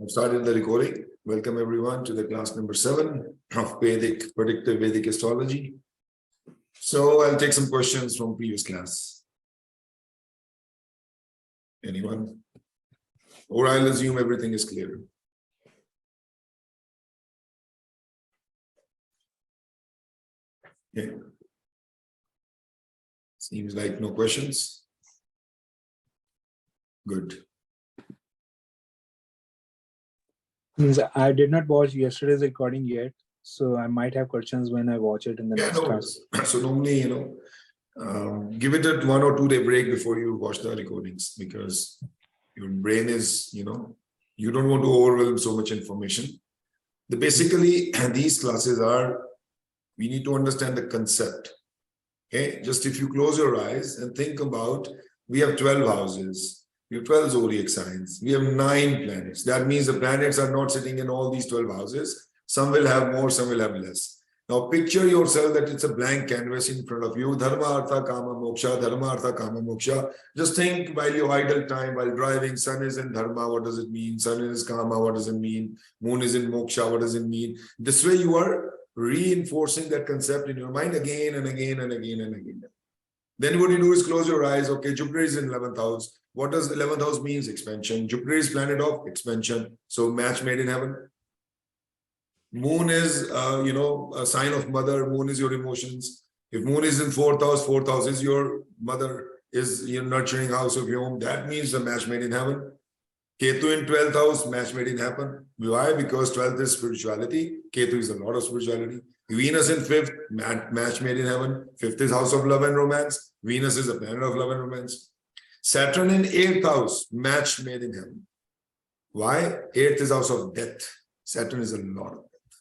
I've started the recording. Welcome everyone to the class number 7 of Predictive Vedic Astrology. So I'll take some questions from previous class. Anyone? Or I'll assume everything is clear. Okay. Seems like no questions. Good. I did not watch yesterday's recording yet, so I might have questions when I watch it in the next class. So normally, give it a 1 or 2 day break before you watch the recordings, because your brain is, you don't want to overwhelm so much information. Basically, these classes are, we need to understand the concept. Okay, just if you close your eyes and think about, we have 12 houses. We have 12 zodiac signs. We have 9 planets. That means the planets are not sitting in all these 12 houses. Some will have more, some will have less. Now picture yourself that it's a blank canvas in front of you. Dharma, Artha, Kama, Moksha. Dharma, Artha, Kama, Moksha. Just think while you idle time, while driving, sun is in Dharma, what does it mean? Sun is Kama, what does it mean? Moon is in Moksha, what does it mean? This way you are reinforcing that concept in your mind again and again and again and again. Then what you do is close your eyes. Okay, Jupiter is in 11th house. What does 11th house means? Expansion. Jupiter is planet of expansion. So match made in heaven. Moon is, a sign of mother. Moon is your emotions. If moon is in 4th house is your mother, is your nurturing house of your home. That means the match made in heaven. Ketu in 12th house, match made in heaven. Why? Because 12th is spirituality. Ketu is a lot of spirituality. Venus in 5th, match made in heaven. 5th is house of love and romance. Venus is a planet of love and romance. Saturn in 8th house, match made in heaven. Why? 8th is house of death. Saturn is a lot of death.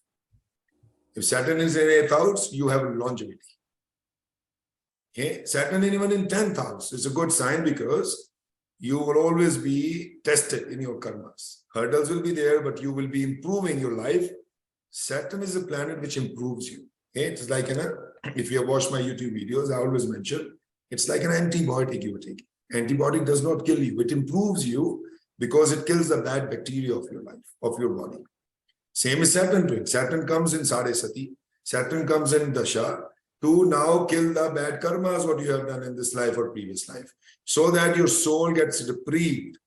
If Saturn is in 8th house, you have longevity. Okay? Saturn even in 10th house is a good sign, because you will always be tested in your karmas. Hurdles will be there, but you will be improving your life. Saturn is a planet which improves you. Okay? It's like, if you have watched my YouTube videos, I always mention, it's like an antibiotic you are taking. Antibiotic does not kill you. It improves you because it kills the bad bacteria of your life, of your body. Same as Saturn doing. Saturn comes in Sade Sati. Saturn comes in Dasha to now kill the bad karmas, what you have done in this life or previous life, so that your soul gets reprieved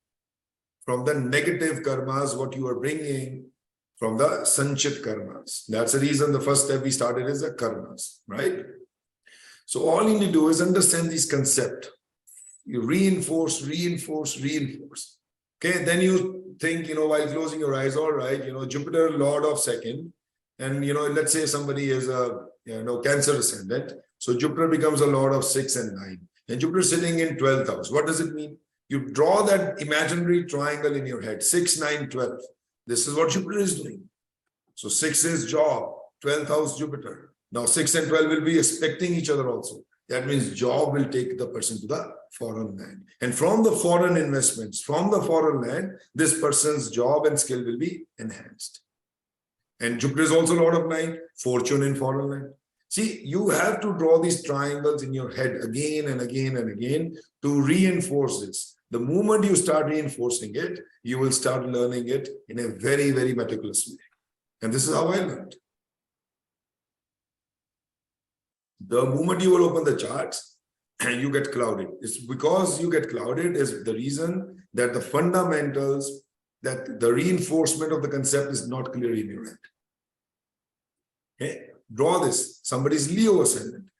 from the negative karmas, what you are bringing from the sanchit karmas. That's the reason the first step we started is the karmas, right? So all you need to do is understand this concept. You reinforce. Okay, then you think, while closing your eyes, all right, Jupiter, Lord of second, and let's say somebody is a Cancer ascendant. So Jupiter becomes a Lord of 6 and 9. And Jupiter sitting in 12th house. What does it mean? You draw that imaginary triangle in your head, 6, 9, 12. This is what Jupiter is doing. So 6 is job, 12th house Jupiter. Now 6 and 12 will be expecting each other also. That means job will take the person to the foreign land. And from the foreign investments, from the foreign land, this person's job and skill will be enhanced. And Jupiter is also Lord of 9, fortune in foreign land. See, you have to draw these triangles in your head again and again and again to reinforce this. The moment you start reinforcing it, you will start learning it in a very, very meticulous way. And this is how I learned. The moment you will open the charts and you get clouded, it's because you get clouded is the reason that the fundamentals, that the reinforcement of the concept is not clear in your head. Okay, draw this. Somebody's Leo ascendant.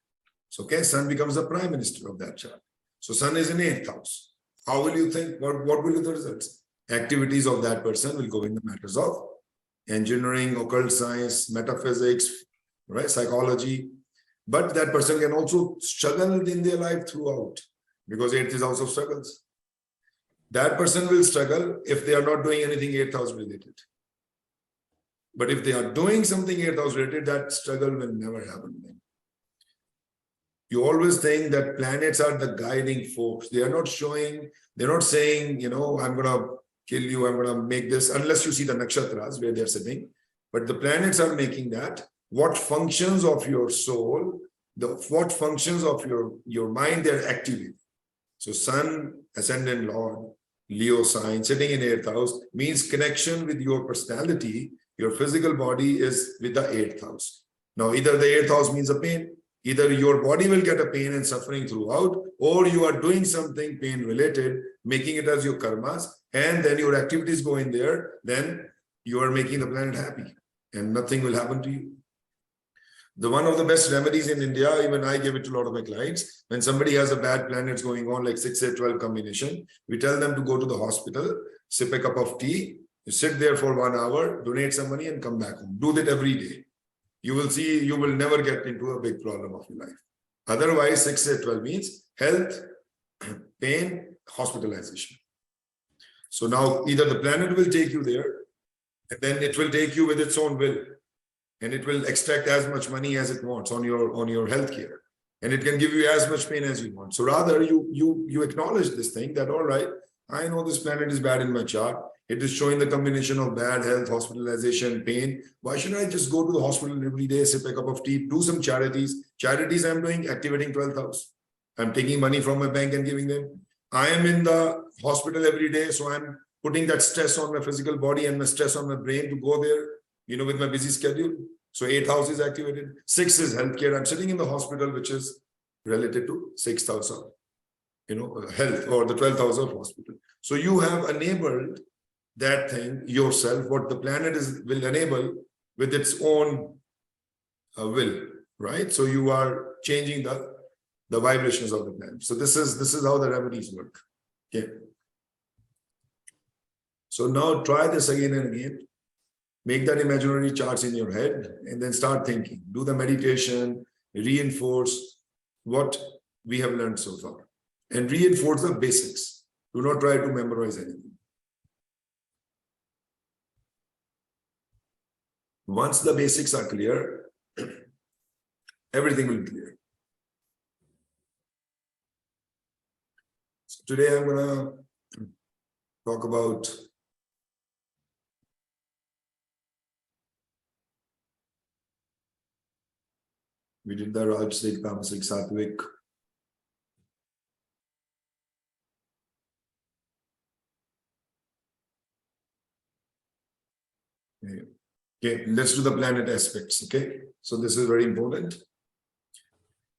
So, okay, Sun becomes the prime minister of that chart. So, Sun is in 8th house. How will you think? What will be the results? Activities of that person will go in the matters of engineering, occult science, metaphysics, right, psychology. But that person can also struggle in their life throughout, because 8th is house of struggles. That person will struggle if they are not doing anything 8th house related. But if they are doing something 8th house related, that struggle will never happen. You always think that planets are the guiding force. They are not showing, they're not saying, I'm going to kill you, I'm going to make this, unless you see the nakshatras where they're sitting. But the planets are making that. What functions of your soul, what functions of your mind, they're activating. So Sun, ascendant Lord, Leo sign, sitting in 8th house, means connection with your personality. Your physical body is with the 8th house. Now, either the 8th house means a pain, either your body will get a pain and suffering throughout, or you are doing something pain related, making it as your karmas, and then your activities go in there, then you are making the planet happy and nothing will happen to you. One of the best remedies in India, even I give it to a lot of my clients, when somebody has a bad planets going on, like 6, 8, 12 combination, we tell them to go to the hospital, sip a cup of tea, you sit there for 1 hour, donate some money and come back home. Do that every day. You will see, you will never get into a big problem of your life. Otherwise, 6, 8, 12 means health, pain, hospitalization. So now either the planet will take you there, and then it will take you with its own will. And it will extract as much money as it wants on your health care, and it can give you as much pain as you want. So rather you acknowledge this thing that, all right, I know this planet is bad in my chart. It is showing the combination of bad health, hospitalization, pain. Why should I just go to the hospital every day, sip a cup of tea, do some charities? Charities I'm doing, activating 12th house. I'm taking money from my bank and giving them. I am in the hospital every day, so I'm putting that stress on my physical body and my stress on my brain to go there, with my busy schedule. So 8th house is activated. 6 is healthcare. I'm sitting in the hospital, which is related to 6th house of, health, or the 12th house of hospital. So you have enabled that thing yourself, what the planet will enable with its own will, right? So you are changing the vibrations of the planet. So this is how the remedies work. Okay. So now try this again and again. Make that imaginary charts in your head and then start thinking. Do the meditation, reinforce what we have learned so far, and reinforce the basics. Do not try to memorize anything. Once the basics are clear, everything will be clear. So today I'm going to talk about we did the Rajasic, Tamasic, Sattvic. Okay, let's do the planet aspects. Okay, so this is very important.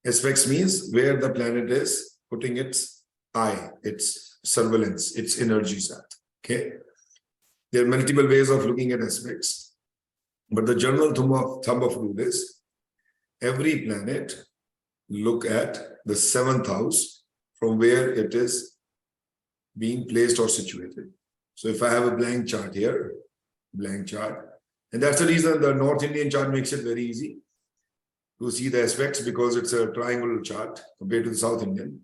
Aspects means where the planet is putting its eye, its surveillance, its energies at. Okay, there are multiple ways of looking at aspects, but the general thumb of rule is every planet look at the 7th house from where it is being placed or situated. So if I have a blank chart here, blank chart, and that's the reason the North Indian chart makes it very easy to see the aspects, because it's a triangular chart compared to the South Indian.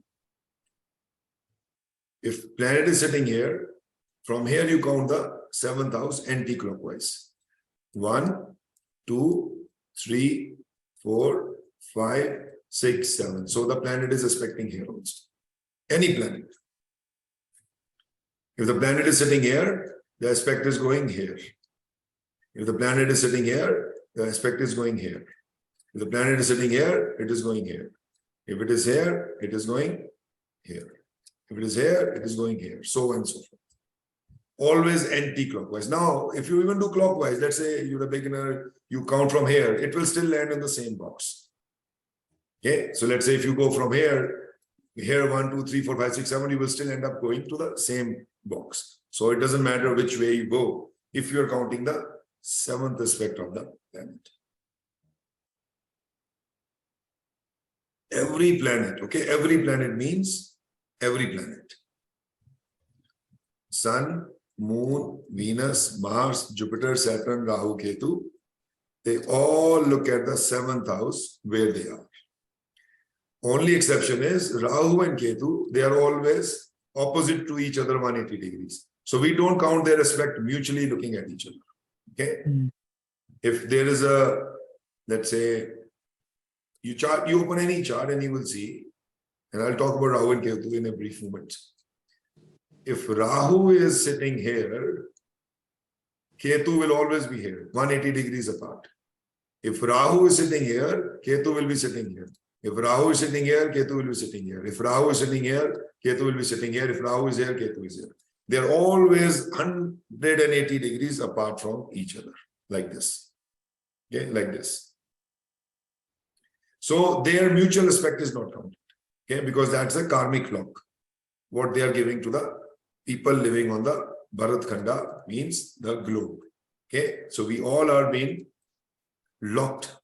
If planet is sitting here, from here you count the 7th house anti-clockwise. 1, 2, 3, 4, 5, 6, 7. So the planet is aspecting here also. Any planet. If the planet is sitting here, the aspect is going here. If the planet is sitting here, the aspect is going here. If the planet is sitting here, it is going here. If it is here, it is going here. If it is here, it is going here. So on and so forth. Always anti-clockwise. Now, if you even do clockwise, let's say you're a beginner, you count from here, it will still land in the same box. Okay, so let's say if you go from here 1, 2, 3, 4, 5, 6, 7, you will still end up going to the same box. So it doesn't matter which way you go if you're counting the 7th aspect of the planet. Every planet, okay, every planet means every planet. Sun, Moon, Venus, Mars, Jupiter, Saturn, Rahu, Ketu, they all look at the 7th house where they are. Only exception is Rahu and Ketu, they are always opposite to each other 180 degrees. So we don't count their aspect mutually looking at each other. Okay. If there is a, let's say, you open any chart and you will see, and I'll talk about Rahu and Ketu in a brief moment. If Rahu is sitting here, Ketu will always be here, 180 degrees apart. If Rahu is sitting here, Ketu will be sitting here. If Rahu is sitting here, Ketu will be sitting here. If Rahu is sitting here, Ketu will be sitting here. If Rahu is here, Ketu is here. They're always 180 degrees apart from each other, like this. Okay, like this. So their mutual aspect is not counted. Okay, because that's a karmic clock. What they are giving to the people living on the Bharat Khanda means the globe. Okay, so we all are being locked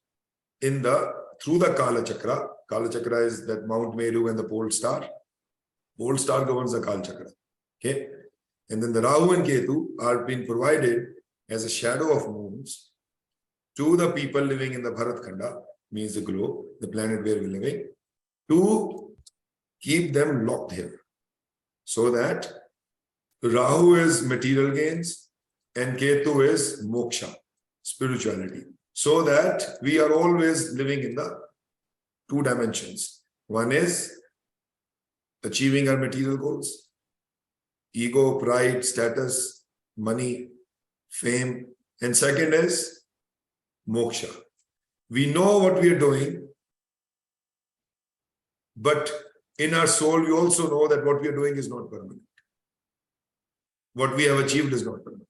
in the through the Kala Chakra. Kala Chakra is that Mount Meru and the pole star. Pole star governs the Kala Chakra. Okay, and then the Rahu and Ketu are being provided as a shadow of moons to the people living in the Bharat Khanda, means the globe, the planet where we're living, to keep them locked here. So that Rahu is material gains and Ketu is moksha, spirituality. So that we are always living in the two dimensions. One is achieving our material goals, ego, pride, status, money, fame. And second is moksha. We know what we are doing, but in our soul, we also know that what we are doing is not permanent. What we have achieved is not permanent.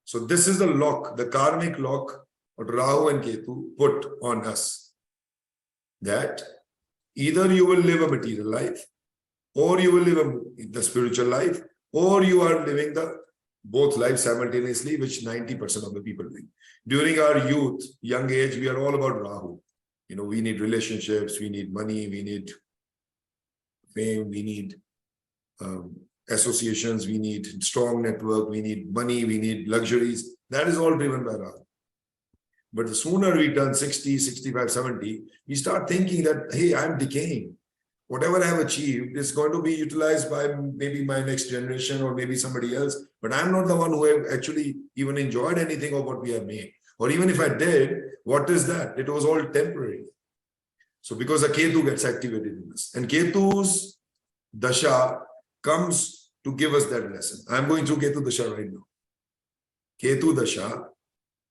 So this is the lock, the karmic lock that Rahu and Ketu put on us. That either you will live a material life, or you will live the spiritual life, or you are living the both lives simultaneously, which 90% of the people do. During our youth, young age, we are all about Rahu. You know, we need relationships, we need money, we need fame, we need associations, we need strong network, we need money, we need luxuries. That is all driven by Rahu. But the sooner we turn 60, 65, 70, we start thinking that, hey, I'm decaying. Whatever I have achieved is going to be utilized by maybe my next generation or maybe somebody else. But I'm not the one who have actually even enjoyed anything of what we have made. Or even if I did, what is that? It was all temporary. So because the Ketu gets activated in this. And Ketu's Dasha comes to give us that lesson. I'm going through Ketu Dasha right now. Ketu Dasha,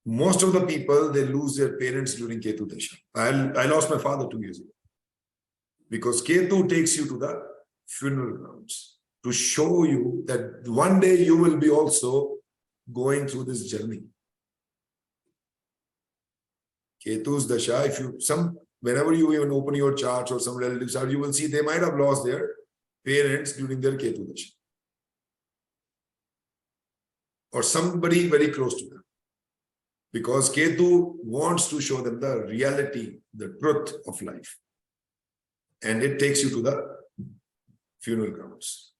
most of the people, they lose their parents during Ketu Dasha. I lost my father 2 years ago. Because Ketu takes you to the funeral grounds to show you that one day you will be also going through this journey. Ketu's Dasha, whenever you even open your charts or some relatives chart, you will see they might have lost their parents during their Ketu Dasha. Or somebody very close to them. Because Ketu wants to show them the reality, the truth of life. And it takes you to the funeral grounds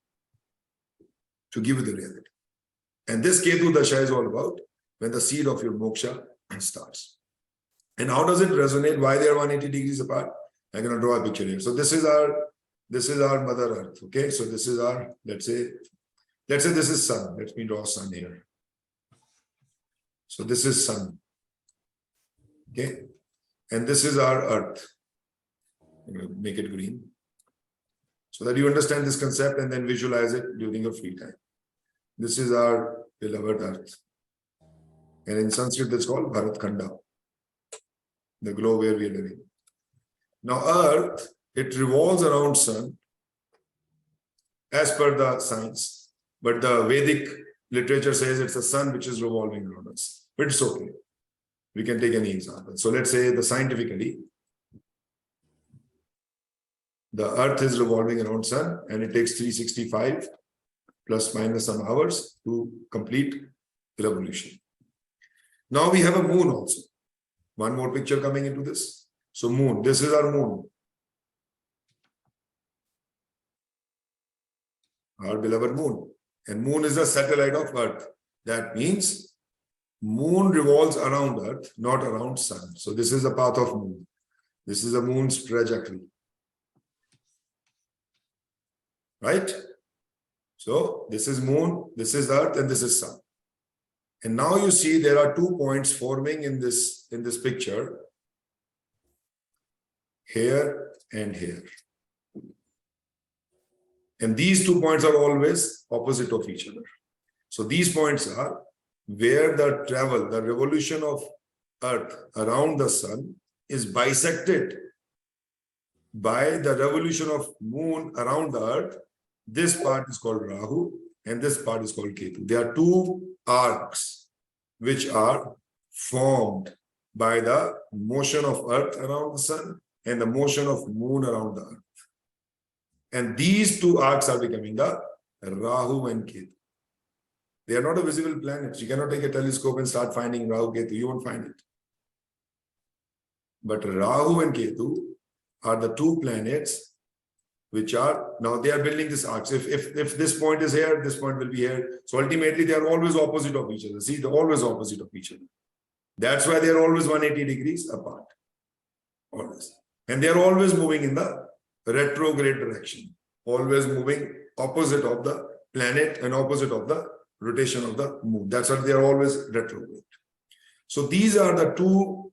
to give you the reality. And this Ketu Dasha is all about when the seed of your moksha starts. And how does it resonate? Why they are 180 degrees apart? I'm going to draw a picture here. So this is our Mother Earth. Okay, so this is our, let's say this is Sun. Let me draw Sun here. So this is Sun. Okay, and this is our Earth. I'm going to make it green so that you understand this concept and then visualize it during your free time. This is our beloved Earth. And in Sanskrit, that's called Bharat Khanda, the globe where we are living. Now, Earth, it revolves around Sun as per the science, but the Vedic literature says it's the Sun which is revolving around us. But it's okay. We can take any example. So let's say the scientifically, the Earth is revolving around Sun and it takes 365 plus minus some hours to complete the revolution. Now we have a moon also. One more picture coming into this. So moon, this is our moon. Our beloved moon. And moon is a satellite of Earth. That means moon revolves around Earth, not around Sun. So this is the path of moon. This is the moon's trajectory. Right? So this is moon, this is Earth, and this is Sun. And now you see there are 2 points forming in this picture, here and here. And these 2 points are always opposite of each other. So these points are where the travel, the revolution of Earth around the Sun is bisected by the revolution of Moon around the Earth This part is called Rahu and this part is called Ketu. There are two arcs which are formed by the motion of Earth around the sun and the motion of moon around the Earth. And these two arcs are becoming the Rahu and Ketu. They are not a visible planet. You cannot take a telescope and start finding Rahu Ketu. You won't find it. But Rahu and Ketu are the two planets which are, now they are building this arc. So if this point is here, this point will be here. So ultimately they are always opposite of each other. See, they're always opposite of each other. That's why they are always 180 degrees apart. Always. And they are always moving in the retrograde direction. Always moving opposite of the planet and opposite of the rotation of the moon. That's why they are always retrograde. So these are the two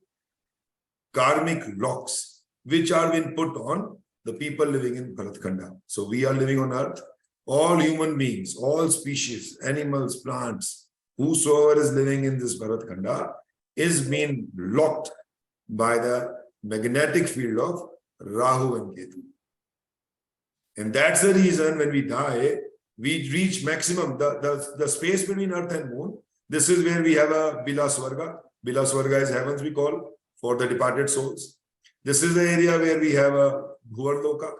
karmic locks which are being put on the people living in Bharatkhanda. So we are living on earth. All human beings, all species, animals, plants, whosoever is living in this Bharatkhanda is being locked by the magnetic field of Rahu and Ketu. And that's the reason when we die, we reach maximum, the space between earth and moon. This is where we have a Bila Swarga. Bila Swarga is heavens we call for the departed souls. This is the area where we have a Bhuvarloka.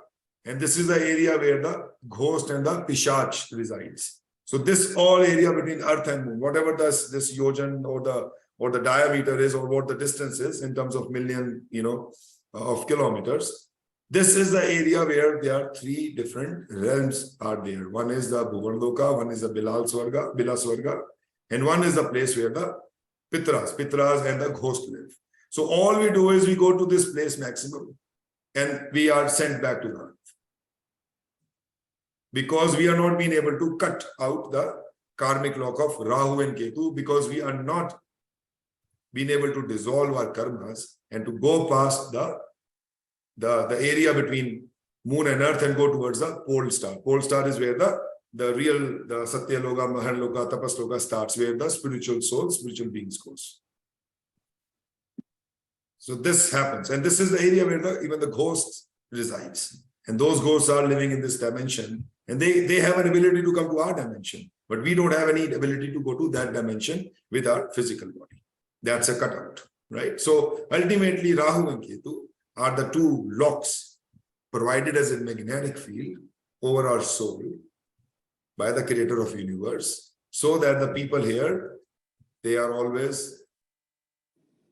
And this is the area where the ghost and the Pishach resides. So this all area between earth and moon, whatever this yojan or the diameter is, or what the distance is in terms of million, of kilometers. This is the area where there are three different realms are there. One is the Bhuvarloka, one is the Bila Swarga, and one is the place where the Pitras and the ghost live. So all we do is we go to this place maximum and we are sent back to the earth. Because we are not being able to cut out the karmic lock of Rahu and Ketu, because we are not being able to dissolve our karmas and to go past the area between moon and earth and go towards the pole star. Pole star is where the Satya Loka, Mahanloka, Tapas Loka starts, where the spiritual soul, spiritual beings goes. So this happens. And this is the area where even the ghosts resides. And those ghosts are living in this dimension. And they have an ability to come to our dimension. But we don't have any ability to go to that dimension with our physical body. That's a cutout, right? So ultimately, Rahu and Ketu are the two locks provided as a magnetic field over our soul by the creator of universe, so that the people here, they are always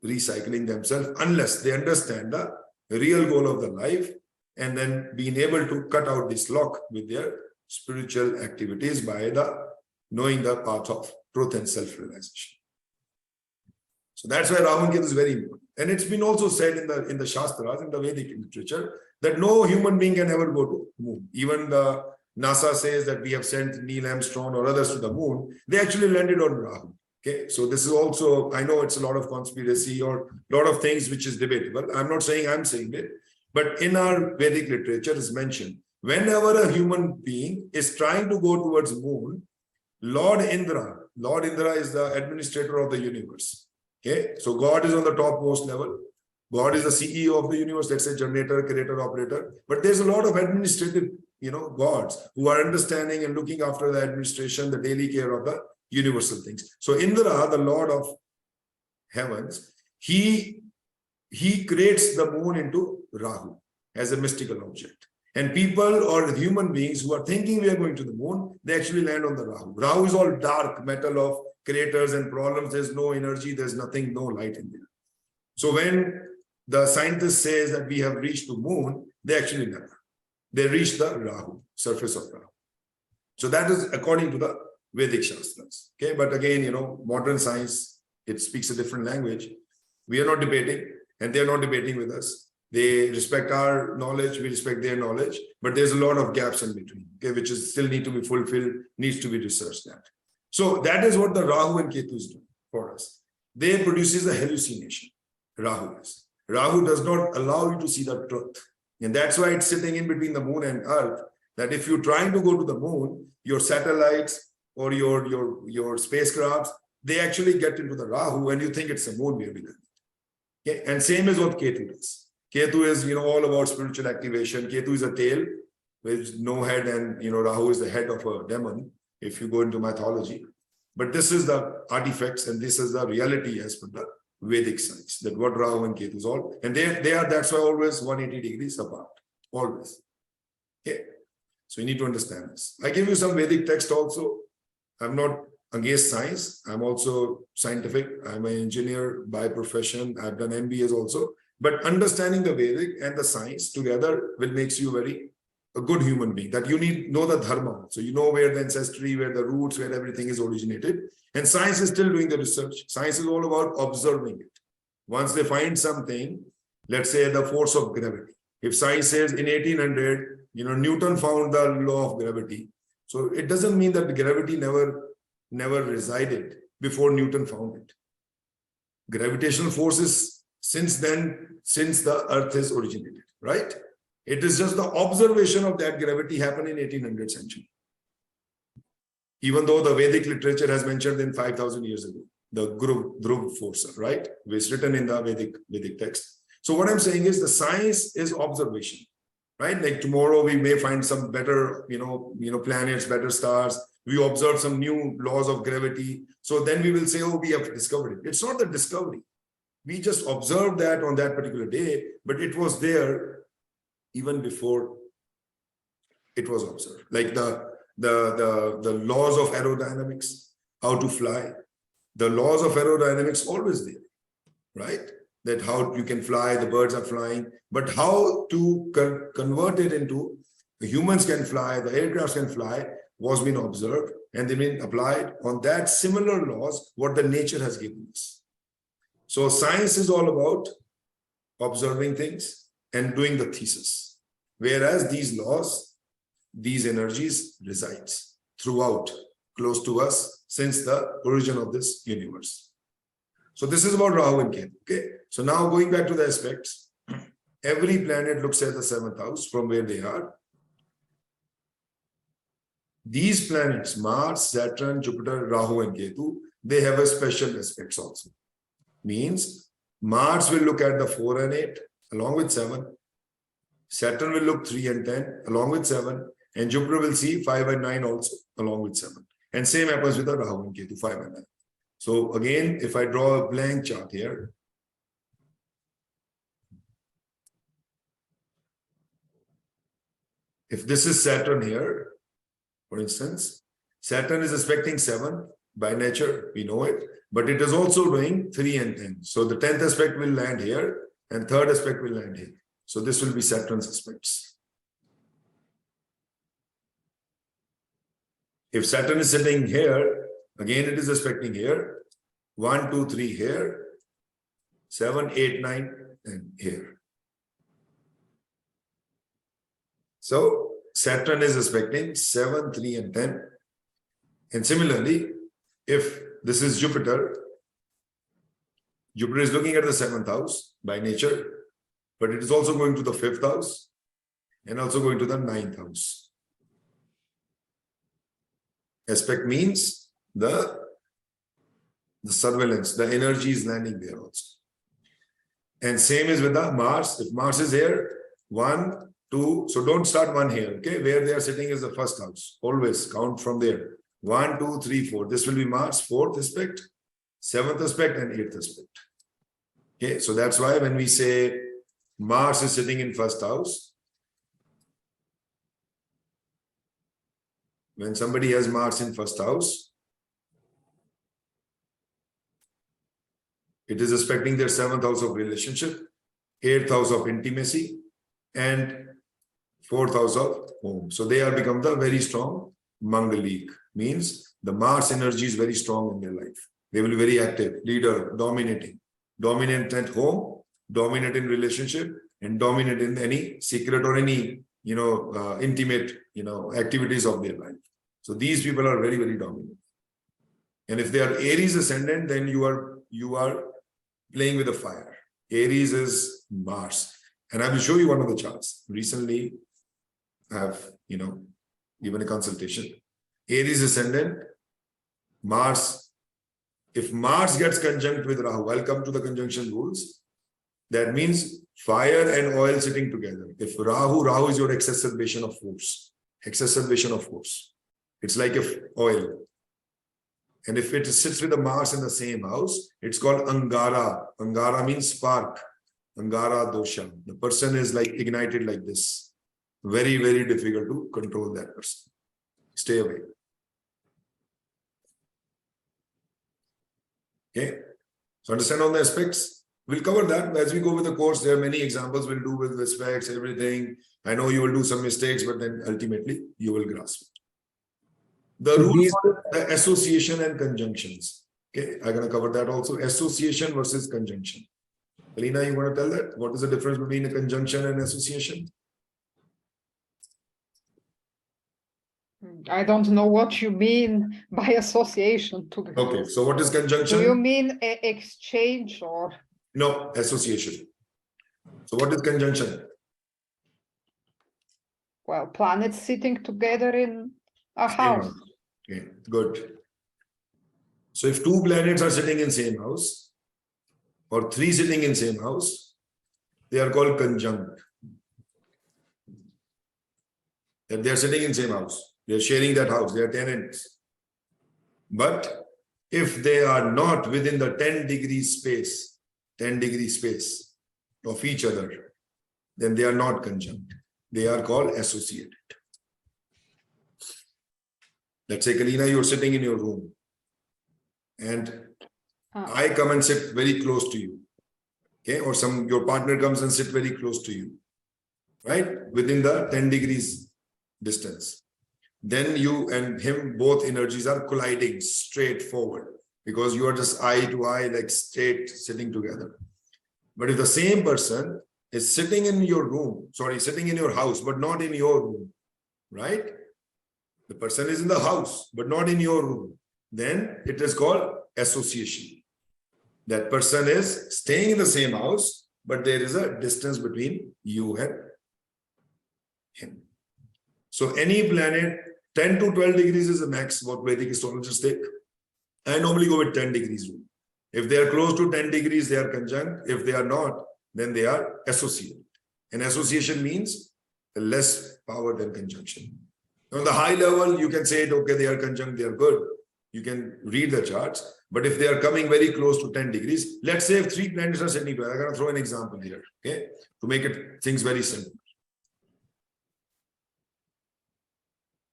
recycling themselves unless they understand the real goal of the life, and then being able to cut out this lock with their spiritual activities by knowing the path of truth and self-realization. So that's why Rahu and Ketu is very important. And it's been also said in the Shastras, in the Vedic literature, that no human being can ever go to moon. Even the NASA says that we have sent Neil Armstrong or others to the moon. They actually landed on Rahu. Okay, so this is also, I know it's a lot of conspiracy or a lot of things which is debatable. I'm not saying I'm saying it, but in our Vedic literature is mentioned, whenever a human being is trying to go towards moon, Lord Indra is the administrator of the universe. Okay, so God is on the topmost level. God is the CEO of the universe, let's say generator, creator, operator. But there's a lot of administrative, gods who are understanding and looking after the administration, the daily care of the universal things. So Indra, the Lord of heavens, he creates the moon into Rahu as a mystical object. And people or human beings who are thinking we are going to the moon, they actually land on the Rahu. Rahu is all dark metal of creators and problems. There's no energy, there's nothing, no light in there. So when the scientist says that we have reached the moon, they actually never. They reach the Rahu, surface of Rahu. So that is according to the Vedic Shastras. Okay, but again, modern science, it speaks a different language. We are not debating, and they are not debating with us. They respect our knowledge, we respect their knowledge, but there's a lot of gaps in between, okay, which is still need to be fulfilled, needs to be researched at. So that is what the Rahu and Ketu is doing for us. They produces a hallucination. Rahu is. Rahu does not allow you to see the truth. And that's why it's sitting in between the moon and earth, that if you're trying to go to the moon, your satellites or your spacecrafts, they actually get into the Rahu and you think it's a moon where we live. Okay? And same is what Ketu does. Ketu is, all about spiritual activation. Ketu is a tail. with no head, and Rahu is the head of a demon if you go into mythology. But this is the artifacts, and this is the reality as per the Vedic science, that what Rahu and Ketu is all, and they are, that's why always 180 degrees apart, always. Okay, so you need to understand this. I give you some Vedic text also. I'm not against science. I'm also scientific. I'm an engineer by profession. I've done MBAs also. But understanding the Vedic and the science together will makes you a good human being. That you know the dharma. So you know where the ancestry, where the roots, where everything is originated. And science is still doing the research. Science is all about observing it. Once they find something, let's say the force of gravity. If science says in 1800, Newton found the law of gravity. So it doesn't mean that gravity never resided before Newton found it. Gravitational forces since then, since the earth is originated, right? It is just the observation of that gravity happened in 1800th century. Even though the Vedic literature has mentioned in 5,000 years ago, the Dhruv force, right? It's written in the Vedic text. So what I'm saying is the science is observation, right? Like tomorrow we may find some better, planets, better stars. We observe some new laws of gravity. So then we will say, oh, we have discovered it. It's not the discovery. We just observed that on that particular day, but it was there even before it was observed. Like the laws of aerodynamics, how to fly. The laws of aerodynamics always there, right? That how you can fly, the birds are flying, but how to convert it into the humans can fly, the aircrafts can fly, was being observed, and they've been applied on that similar laws, what the nature has given us. So science is all about observing things and doing the thesis. Whereas these laws, these energies resides throughout, close to us, since the origin of this universe. So this is about Rahu and Ketu. Okay. So now going back to the aspects, every planet looks at the 7th house from where they are. These planets, Mars, Saturn, Jupiter, Rahu and Ketu, they have a special aspects also. Means Mars will look at the 4 and 8 along with 7. Saturn will look 3 and 10 along with 7. And Jupiter will see 5 and 9 also along with 7. And same happens with the Rahu and Ketu, 5 and 9. So again, if I draw a blank chart here, if this is Saturn here, for instance, Saturn is aspecting 7 by nature, we know it, but it is also doing 3 and 10. So the 10th aspect will land here and 3rd aspect will land here. So this will be Saturn's aspects. If Saturn is sitting here, again it is aspecting here, 1, 2, 3 here, 7, 8, 9, and here. So Saturn is aspecting 7, 3, and 10. And similarly, if this is Jupiter, Jupiter is looking at the 7th house by nature, but it is also going to the 5th house and also going to the 9th house. Aspect means the surveillance, the energy is landing there also. And same is with the Mars. If Mars is here, 1, 2, so don't start 1 here, okay? Where they are sitting is the 1st house. Always count from there. 1, 2, 3, 4. This will be Mars, 4th aspect, 7th aspect, and 8th aspect. Okay, so that's why when we say Mars is sitting in 1st house, when somebody has Mars in 1st house, it is aspecting their 7th house of relationship, 8th house of intimacy, and 4th house of home. So they are become the very strong Mangalik, means the Mars energy is very strong in their life. They will be very active, leader, dominating, dominant at home, dominant in relationship, and dominant in any secret or any, intimate, activities of their life. So these people are very, very dominant. And if they are Aries ascendant, then you are playing with the fire. Aries is Mars. And I will show you one of the charts. Recently, I have, given a consultation. Aries ascendant, Mars. If Mars gets conjunct with Rahu, I'll come to the conjunction rules. That means fire and oil sitting together. If Rahu is your exacerbation of force. Exacerbation of force. It's like if oil. And if it sits with the Mars in the same house, it's called Angara. Angara means spark. Angara dosha. The person is like ignited like this. Very, very difficult to control that person. Stay away. Okay. So understand all the aspects. We'll cover that as we go with the course. There are many examples we'll do with aspects, everything. I know you will do some mistakes, but then ultimately you will grasp it. The So rules for the association and conjunctions. Okay, I'm going to cover that also. Association versus conjunction. Alina, you want to tell that? What is the difference between a conjunction and association? I don't know what you mean by association. Okay, so what is conjunction? Do you mean exchange or? No, association. So what is conjunction? Well, planets sitting together in a house. Okay, good. So if two planets are sitting in same house or three sitting in same house, they are called conjunct. And they are sitting in same house. They are sharing that house. They are tenants. But if they are not within the 10-degree space, 10-degree space of each other, then they are not conjunct. They are called associated. Let's say, Kalina, you're sitting in your room and I come and sit very close to you. Okay, or your partner comes and sit very close to you, right? Within the 10 degrees distance. Then you and him, both energies are colliding straight forward because you are just eye to eye, like straight sitting together. But if the same person is sitting in your room, sitting in your house, but not in your room, right? The person is in the house, but not in your room. Then it is called association. That person is staying in the same house, but there is a distance between you and him. So any planet, 10 to 12 degrees is the max what Vedic astrologers take. I normally go with 10 degrees rule. If they are close to 10 degrees, they are conjunct. If they are not, then they are associated. And association means less power than conjunction. On the high level, you can say, okay, they are conjunct, they are good. You can read the charts. But if they are coming very close to 10 degrees, let's say if three planets are sitting together, I'm going to throw an example here, okay, to make things very simple.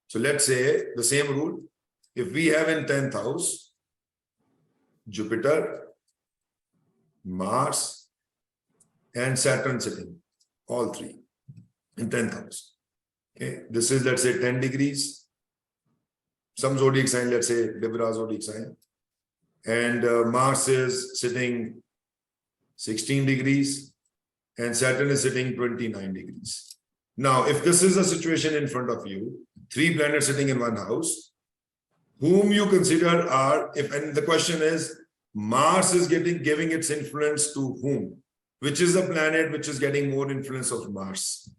So let's say the same rule. If we have in 10th house, Jupiter, Mars, and Saturn sitting, all three in 10th house. Okay, this is, let's say, 10 degrees. Some zodiac sign, let's say Libra zodiac sign. And Mars is sitting 16 degrees and Saturn is sitting 29 degrees. Now, if this is a situation in front of you, three planets sitting in one house, whom you consider are, and the question is, Mars is giving its influence to whom? Which is the planet which is getting more influence of Mars?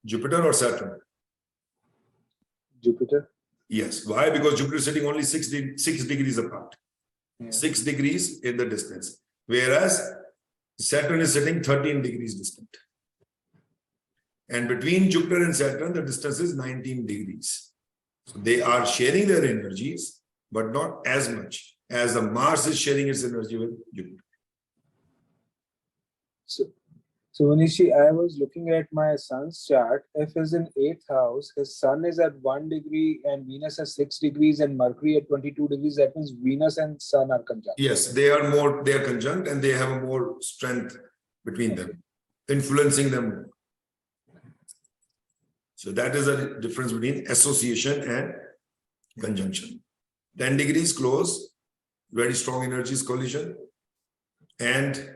Jupiter or Saturn? Jupiter. Yes. Why? Because Jupiter is sitting only 6 degrees apart. Yeah. 6 degrees in the distance. Whereas Saturn is sitting 13 degrees distant. And between Jupiter and Saturn, the distance is 19 degrees. So they are sharing their energies, but not as much as the Mars is sharing its energy with Jupiter. So Mohnish, I was looking at my son's chart. If he's in 8th house, his sun is at 1 degree and Venus at 6 degrees and Mercury at 22 degrees. That means Venus and Sun are conjunct. Yes, they are conjunct and they have a more strength between them, influencing them more. So that is a difference between association and conjunction. 10 degrees close, very strong energies collision, and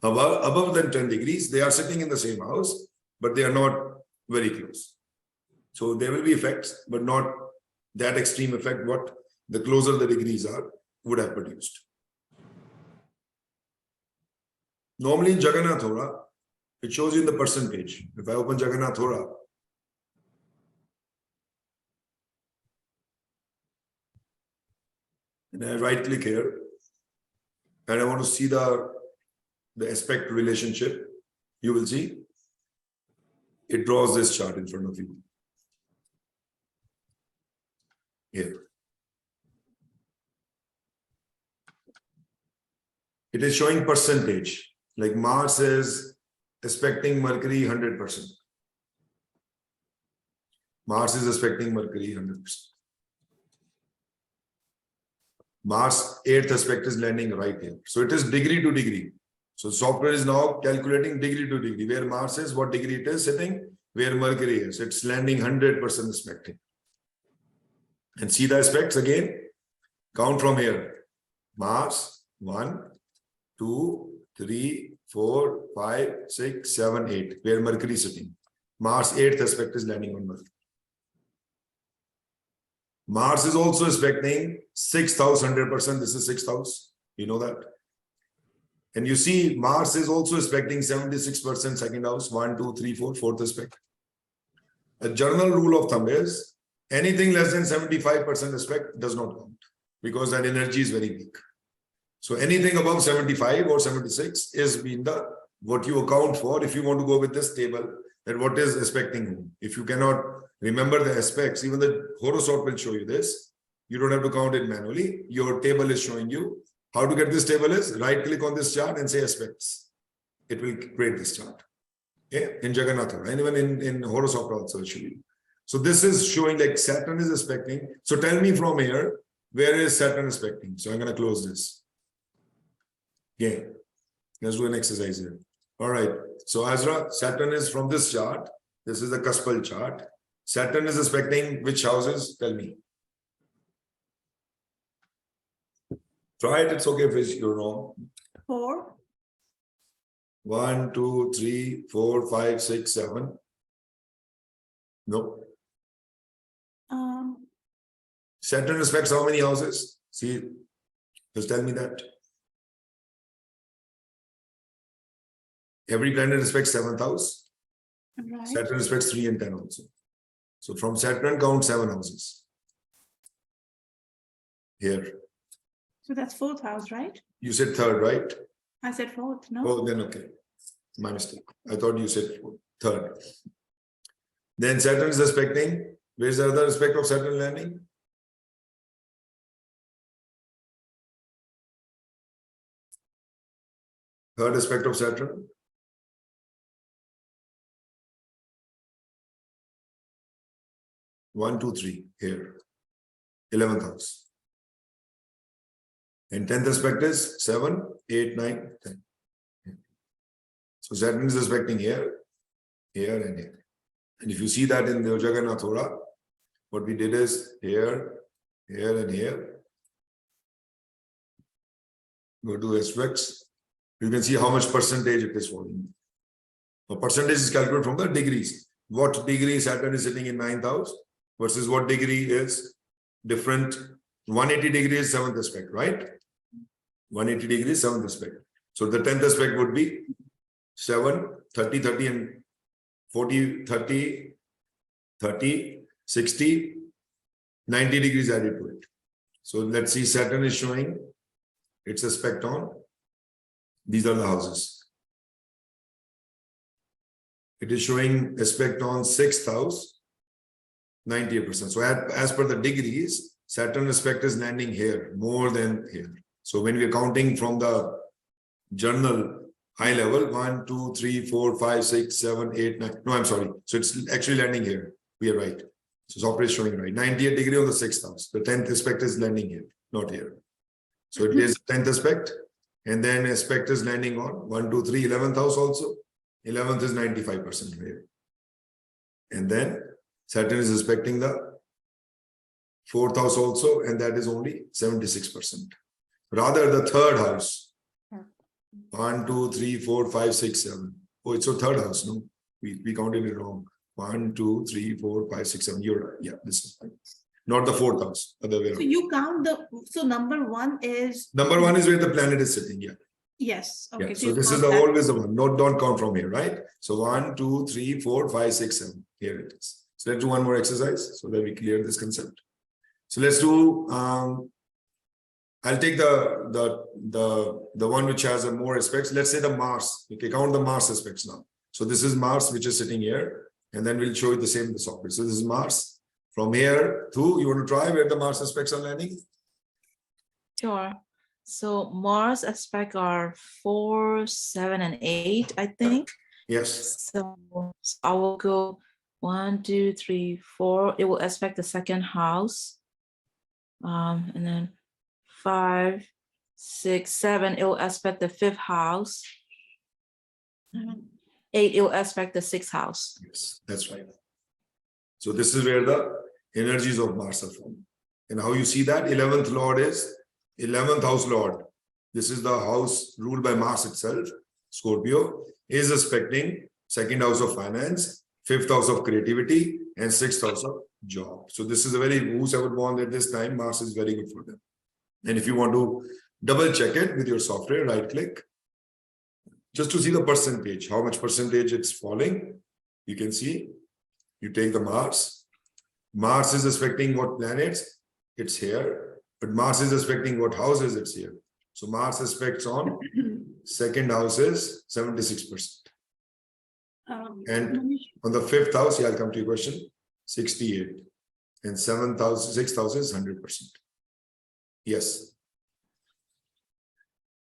above than 10 degrees, they are sitting in the same house, but they are not very close. So there will be effects, but not that extreme effect what the closer the degrees are would have produced. Normally in Jagannath Hora, it shows you in the percentage. If I open Jagannath Hora, and I right click here, and I want to see the the aspect relationship, you will see it draws this chart in front of you. Here. It is showing percentage, like Mars is aspecting Mercury 100%. Mars is aspecting Mercury 100%. Mars 8th aspect is landing right here. So it is degree to degree. So software is now calculating degree to degree. Where Mars is, what degree it is sitting, where Mercury is. It's landing 100% aspecting. And see the aspects again. Count from here. Mars 1, 2, 3, 4, 5, 6, 7, 8. Where Mercury is sitting. Mars 8th aspect is landing on Mercury. Mars is also aspecting 6th house 100%. This is 6th house. You know that. And you see Mars is also aspecting 76% second house. 1, 2, 3, 4, fourth aspect. A general rule of thumb is anything less than 75% aspect does not count because that energy is very weak. So anything above 75 or 76 is being the what you account for if you want to go with this table that what is aspecting whom. If you cannot remember the aspects, even the horoscope will show you this. You don't have to count it manually. Your table is showing you. How to get this table is right click on this chart and say aspects. It will create this chart. Okay? In Jagannatha, and even in horoscope also show you. So this is showing like Saturn is aspecting. So tell me from here, where is Saturn aspecting? So I'm going to close this. Okay. Let's do an exercise here. All right. So Azra, Saturn is from this chart. This is the cuspal chart. Saturn is aspecting which houses? Tell me. Try it. It's okay if you're wrong. 4. 1, 2, 3, 4, 5, 6, 7. No. Saturn respects how many houses? See, just tell me that. Every planet respects 7th house. Right. Saturn respects 3 and 10 also. So from Saturn, count 7 houses. Here. So that's 4th house, right? You said 3rd, right? I said 4th, no? Oh, then okay. My mistake. I thought you said 3rd. Then Saturn is aspecting. Where's the other aspect of Saturn landing? Third aspect of Saturn. One, two, three, here. 11th house. And 10th aspect is 7, 8, 9, 10. So Saturn is aspecting here, here, and here. And if you see that in the Jagannath Hora, what we did is here, here, and here. Go to aspects. You can see how much percentage it is falling. The percentage is calculated from the degrees. What degree Saturn is sitting in 9th house versus what degree is different. 180 degrees 7th aspect, right? 180 degrees 7th aspect. So the 10th aspect would be 7, 30, 30, and 40, 30, 30, 60, 90 degrees added to it. So let's see, Saturn is showing its aspect on. These are the houses. It is showing aspect on 6th house, 98%. So as per the degrees, Saturn aspect is landing here more than here. So when we are counting from the journal high level, 1, 2, 3, 4, 5, 6, 7, 8, 9. No, I'm sorry. So it's actually landing here. We are right. So software is showing right. 98 degree on the 6th house. The 10th aspect is landing here, not here. So it is 10th aspect. And then aspect is landing on 1, 2, 3, 11th house also. 11th is 95% here. And then Saturn is aspecting the 4th house also, and that is only 76%. Rather, the 3rd house. 1, 2, 3, 4, 5, 6, 7. Oh, it's a 3rd house, no? We counted it wrong. 1, 2, 3, 4, 5, 6, 7. You're right. Yeah, this is right. Not the 4th house, other way around. So you count so number 1 is. Number 1 is where the planet is sitting, yeah. Yes. Okay. Yeah. So this is the always the one. Don't count from here, right? So 1, 2, 3, 4, 5, 6, 7. Here it is. So let's do one more exercise so that we clear this concept. So let's do I'll take the one which has a more aspects. Let's say the Mars. Okay, count the Mars aspects now. So this is Mars, which is sitting here, and then we'll show you the same in the software. So this is Mars. From here to, you want to try where the Mars aspects are landing? Sure. So Mars aspect are 4, 7, and 8, I think. Yes. So I will go 1, 2, 3, 4. It will aspect the second house. And then 5, 6, 7. It will aspect the fifth house. 8. It will aspect the sixth house. Yes, that's right. So this is where the energies of Mars are from. And how you see that? 11th Lord is 11th house Lord. This is the house ruled by Mars itself. Scorpio is aspecting second house of finance, fifth house of creativity, and sixth house of job. So this is a very, whoever born at this time, Mars is very good for them. And if you want to double check it with your software, right click, just to see the percentage, how much percentage it's falling. You can see, you take the Mars. Mars is aspecting what planets? It's here. But Mars is aspecting what houses? It's here. So Mars aspects on second house is 76%. And on the fifth house, yeah, I'll come to your question, 68. And seventh house, sixth house is 100%. Yes.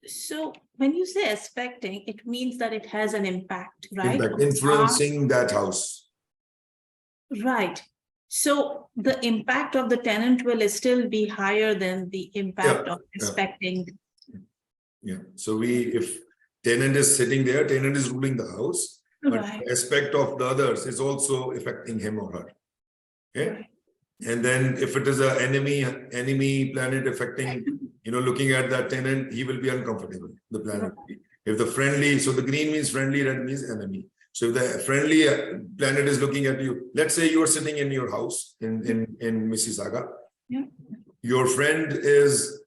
So when you say aspecting, it means that it has an impact, right? Impact, influencing that house. Right. So the impact of the tenant will still be higher than the impact of aspecting. Yeah. So if tenant is sitting there, tenant is ruling the house, but Right. the aspect of the others is also affecting him or her. Okay. Right. And then if it is an enemy planet affecting, looking at that tenant, he will be uncomfortable, the planet. If the friendly, so the green means friendly, red means enemy. So if the friendly planet is looking at you, let's say you are sitting in your house in Mississauga. Yeah. Your friend is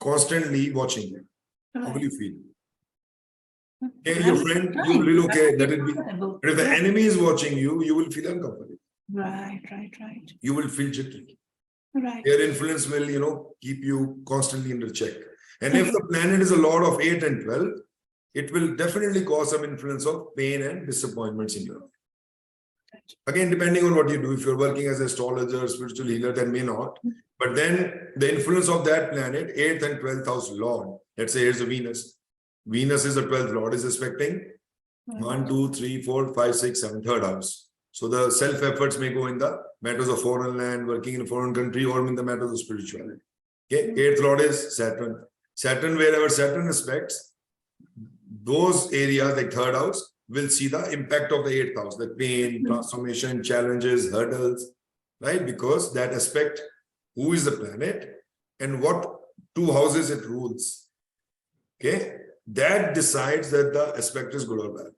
constantly watching you. How will you feel? Okay, your friend, you will feel okay, let it be. But if the enemy is watching you, you will feel uncomfortable. Right. You will feel jittery. Right. Their influence will, keep you constantly under check. And if the planet is a lord of 8 and 12, it will definitely cause some influence of pain and disappointments in your life. Again, depending on what you do, if you're working as an astrologer, spiritual healer, then may not. But then the influence of that planet, 8th and 12th house lord, let's say here's a Venus. Venus is the 12th lord, is aspecting 1, 2, 3, 4, 5, 6, 7, third house. So the self-efforts may go in the matters of foreign land, working in a foreign country, or in the matters of spirituality. Okay, 8th lord is Saturn. Saturn, wherever Saturn aspects, those areas like third house will see the impact of the 8th house, the pain, transformation, challenges, hurdles, right? Because that aspect, who is the planet and what 2 houses it rules. Okay, that decides that the aspect is good or bad.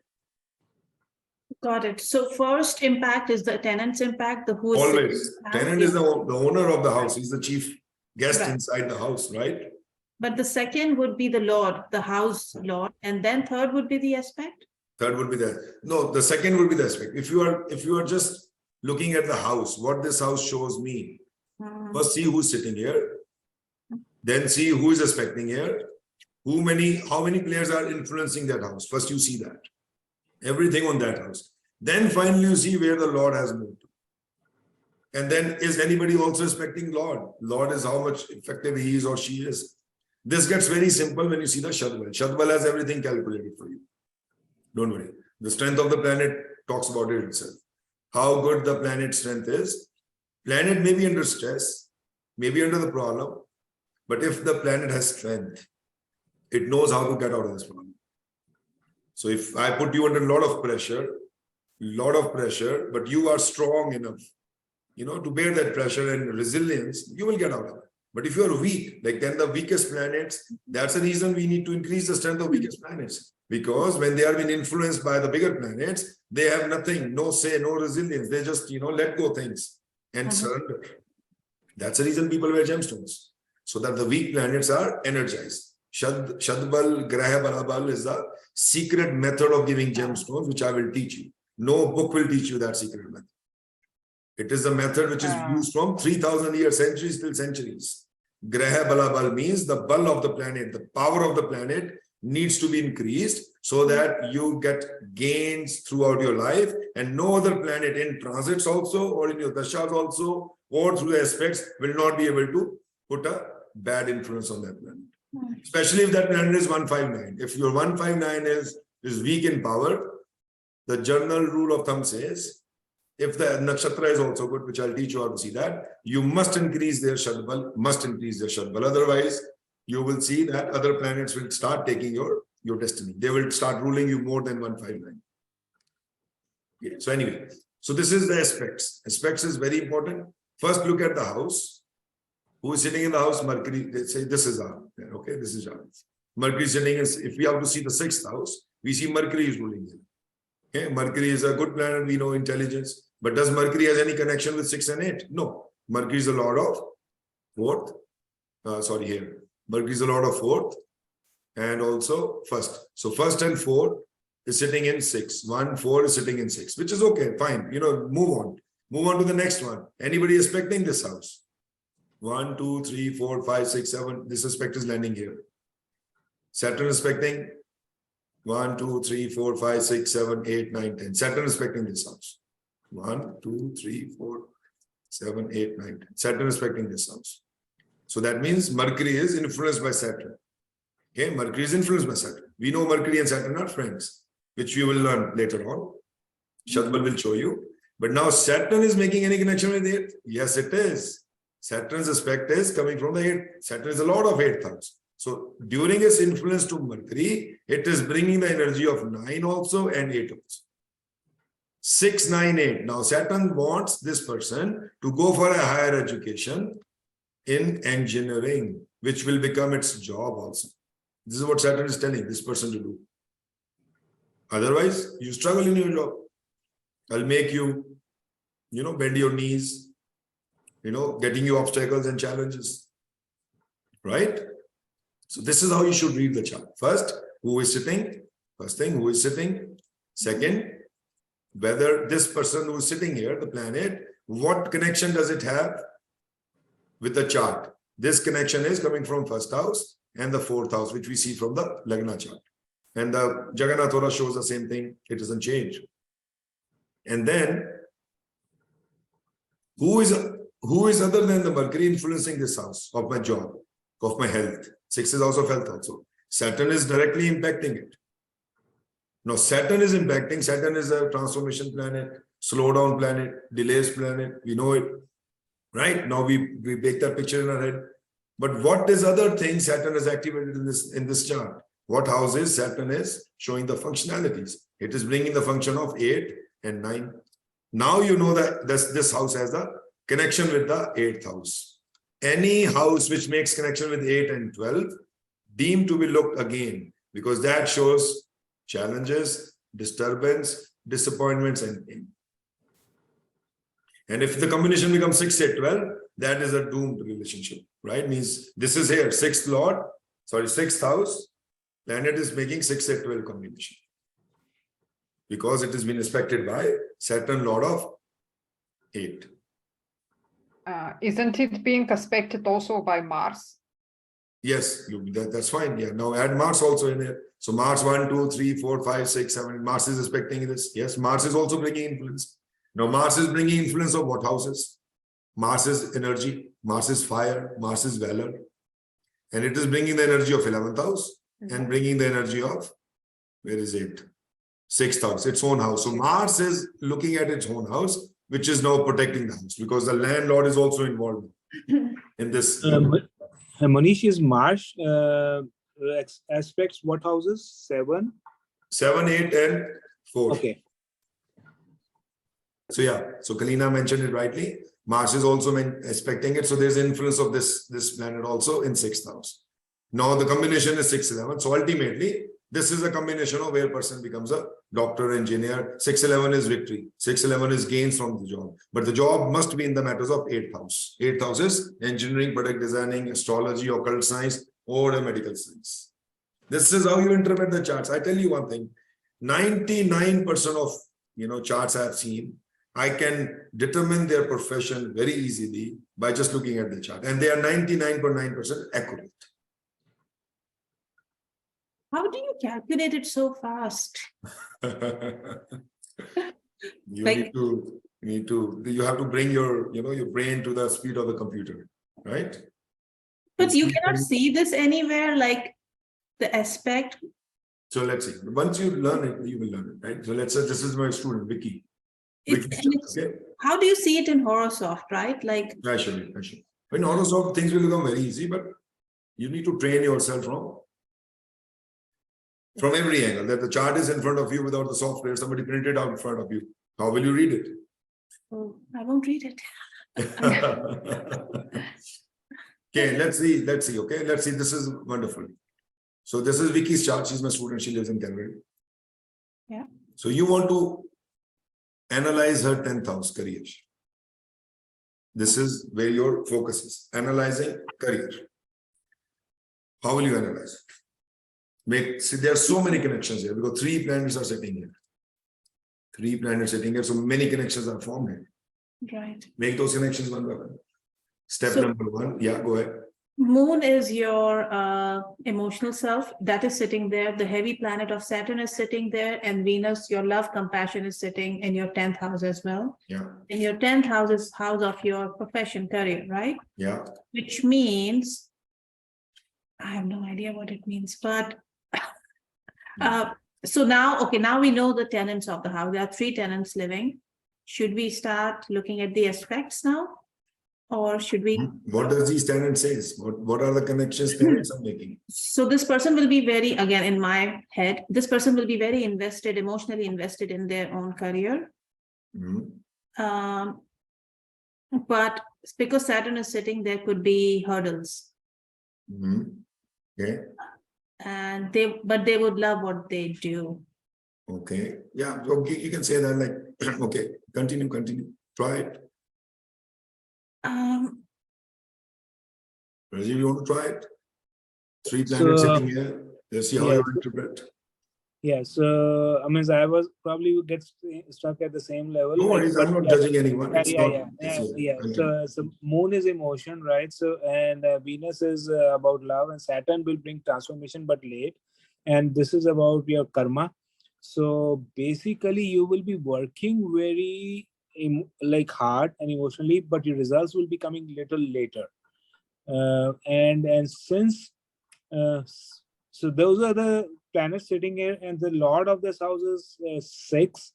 Got it. So first impact is the tenant's impact, the who is Always. Tenant is the owner of the house. He's the chief guest inside the house, right? But the second would be the lord, the house lord, and then third would be the aspect. Third would be the second would be the aspect. If you are just looking at the house, what this house shows me, first see who's sitting here, then see who is aspecting here, how many players are influencing that house. First you see that. Everything on that house. Then finally you see where the Lord has moved. And then is anybody also aspecting Lord? Lord is how much effective he is or she is. This gets very simple when you see the Shadbala. Shadbala has everything calculated for you. Don't worry. The strength of the planet talks about it itself. How good the planet's strength is. Planet may be under stress, may be under the problem, but if the planet has strength, it knows how to get out of this problem. So if I put you under a lot of pressure, but you are strong enough, to bear that pressure and resilience, you will get out of it. But if you are weak, like then the weakest planets, that's the reason we need to increase the strength of weakest planets. Because when they are being influenced by the bigger planets, they have nothing, no say, no resilience. They just, let go things and surrender. That's the reason people wear gemstones. So that the weak planets are energized. Shadbal, Graha Barabal is the secret method of giving gemstones, which I will teach you. No book will teach you that secret method. It is a method which is used from 3,000 years, centuries till centuries. Graha bala bal means the bal of the planet, the power of the planet needs to be increased so that you get gains throughout your life, and no other planet in transits also or in your dashas also or through the aspects will not be able to put a bad influence on that planet. Especially if that planet is 159. If your 159 is weak in power, the general rule of thumb says, if the nakshatra is also good, which I'll teach you how to see that, you must increase their Shadbala, Otherwise, you will see that other planets will start taking your destiny. They will start ruling you more than 159. Okay. So anyway, so this is the aspects. Aspects is very important. First, look at the house. Who is sitting in the house? Mercury. They say this is our. Okay, this is our. Mercury is sitting. If we have to see the 6th house, we see Mercury is ruling here. Okay, Mercury is a good planet. We know intelligence. But does Mercury has any connection with 6 and 8? No. Mercury is the lord of 4th. Here. Mercury is the lord of 4th and also 1st. So 1st and 4th is sitting in 6. 1, 4 is sitting in 6, which is okay, fine. Move on. Move on to the next one. Anybody expecting this house? 1, 2, 3, 4, 5, 6, 7. This aspect is landing here. Saturn expecting 1, 2, 3, 4, 5, 6, 7, 8, 9, 10. Saturn expecting this house. 1, 2, 3, 4, 7, 8, 9, 10. Saturn respecting this house. So that means Mercury is influenced by Saturn. Okay, Mercury is influenced by Saturn. We know Mercury and Saturn are friends, which we will learn later on. Shadbala will show you. But now Saturn is making any connection with 8? Yes, it is. Saturn's aspect is coming from the 8th. Saturn is a lord of 8th house. So during its influence to Mercury, it is bringing the energy of 9 also and 8 also. 6, 9, 8. Now Saturn wants this person to go for a higher education in engineering, which will become its job also. This is what Saturn is telling this person to do. Otherwise, you struggle in your job. I'll make you, bend your knees, getting you obstacles and challenges. Right? So this is how you should read the chart. First, who is sitting? First thing, who is sitting? Second, whether this person who is sitting here, the planet, what connection does it have with the chart? This connection is coming from 1st house and the 4th house, which we see from the Lagna chart. And the Jagannath Hora shows the same thing. It doesn't change. And then, who is other than the Mercury influencing this house of my job, of my health? 6th is house of health also. Saturn is directly impacting it. Now, Saturn is impacting. Saturn is a transformation planet, slowdown planet, delays planet. We know it. Right? Now we make that picture in our head. But what is other thing Saturn is activated in this chart? What houses Saturn is showing the functionalities? It is bringing the function of 8 and 9. Now you know that this house has a connection with the 8th house. Any house which makes connection with 8 and 12 deemed to be looked again, because that shows challenges, disturbance, disappointments, and pain. And if the combination becomes 6, 8, 12, that is a doomed relationship, right? Means this is here, 6th house, planet is making 6, 8, 12 combination. Because it has been aspected by Saturn, lord of 8. Isn't it being aspected also by Mars? Yes, that's fine. Yeah. Now add Mars also in here. So Mars 1, 2, 3, 4, 5, 6, 7. Mars is aspecting this. Yes, Mars is also bringing influence. Now Mars is bringing influence of what houses? Mars is energy. Mars is fire. Mars is valor. And it is bringing the energy of 11th house and bringing the energy of, where is it? 6th house, its own house. So Mars is looking at its own house, which is now protecting the house, because the landlord is also involved in this. Mohnish, is Mars aspects what houses? 7? 7, 8, and 4. Okay. So yeah, so Kalina mentioned it rightly. Mars is also aspecting it. So there's influence of this planet also in 6th house. Now the combination is 6, 11. So ultimately, this is a combination of where a person becomes a doctor, engineer. 6, 11 is victory. 6, 11 is gains from the job. But the job must be in the matters of 8th house. 8th house is engineering, product designing, astrology, occult science, or a medical science. This is how you interpret the charts. I tell you one thing, 99% of charts I have seen I can determine their profession very easily by just looking at the chart. And they are 99.9% accurate. How do you calculate it so fast? You Like- you have to bring your, your brain to the speed of the computer, right? But you cannot see this anywhere, like the aspect. So let's see. Once you learn it, you will learn it, right? So let's say this is my student, Vicky. Okay. How do you see it in Horosoft, right? Like, I show you. In Horosoft, things will become very easy, but you need to train yourself from every angle. That the chart is in front of you without the software, somebody printed out in front of you. How will you read it? oh, I won't read it. Okay, let's see. Okay, let's see. This is wonderful. So this is Vicky's chart. She's my student. She lives in Canada. Yeah. So you want to analyze her 10th house career. This is where your focus is. Analyzing career. How will you analyze it? See, there are so many connections here because 3 planets are sitting here. 3 planets sitting here. So many connections are formed here. Right. Make those connections one by one. Step So- number 1. Yeah, go ahead. Moon is your emotional self that is sitting there. The heavy planet of Saturn is sitting there, and Venus, your love, compassion, is sitting in your 10th house as well. Yeah, And your 10th house is house of your profession, career, right? yeah. Which means, I have no idea what it means, but so now, okay, now we know the tenants of the house. There are 3 tenants living. Should we start looking at the aspects now? Or should we? What does these tenants say? What are the connections tenants are making? So this person will be very, again, in my head, this person will be very invested, emotionally invested in their own career. Mhm. But because Saturn is sitting, there could be hurdles. Mhm. Okay. And but they would love what they do. Okay. Yeah. So you can say that like, okay, continue. Try it. Rajiv, you want to try it? 3 planets So- sitting here. Let's see how Yeah. you interpret. Yeah, so I mean, I was probably would get stuck at the same level. No like, worries. but I'm not yeah, judging anyone. It's not. yeah. Continue. So Moon is emotion, right? So and Venus is about love, and Saturn will bring transformation, but late. And this is about your karma. So basically, you will be working very like hard and emotionally, but your results will be coming little later. And since so those are the planets sitting here, and the lord of this house is 6,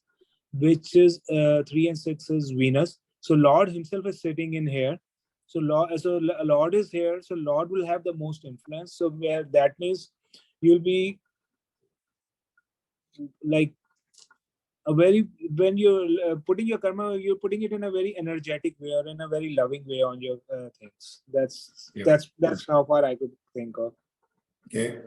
which is 3 and 6 is Venus. So Lord himself is sitting in here. So Lord is here. So Lord will have the most influence. So where that means you'll be like a very, when you're putting your karma, you're putting it in a very energetic way or in a very loving way on your things. That's how far I could think of. Okay.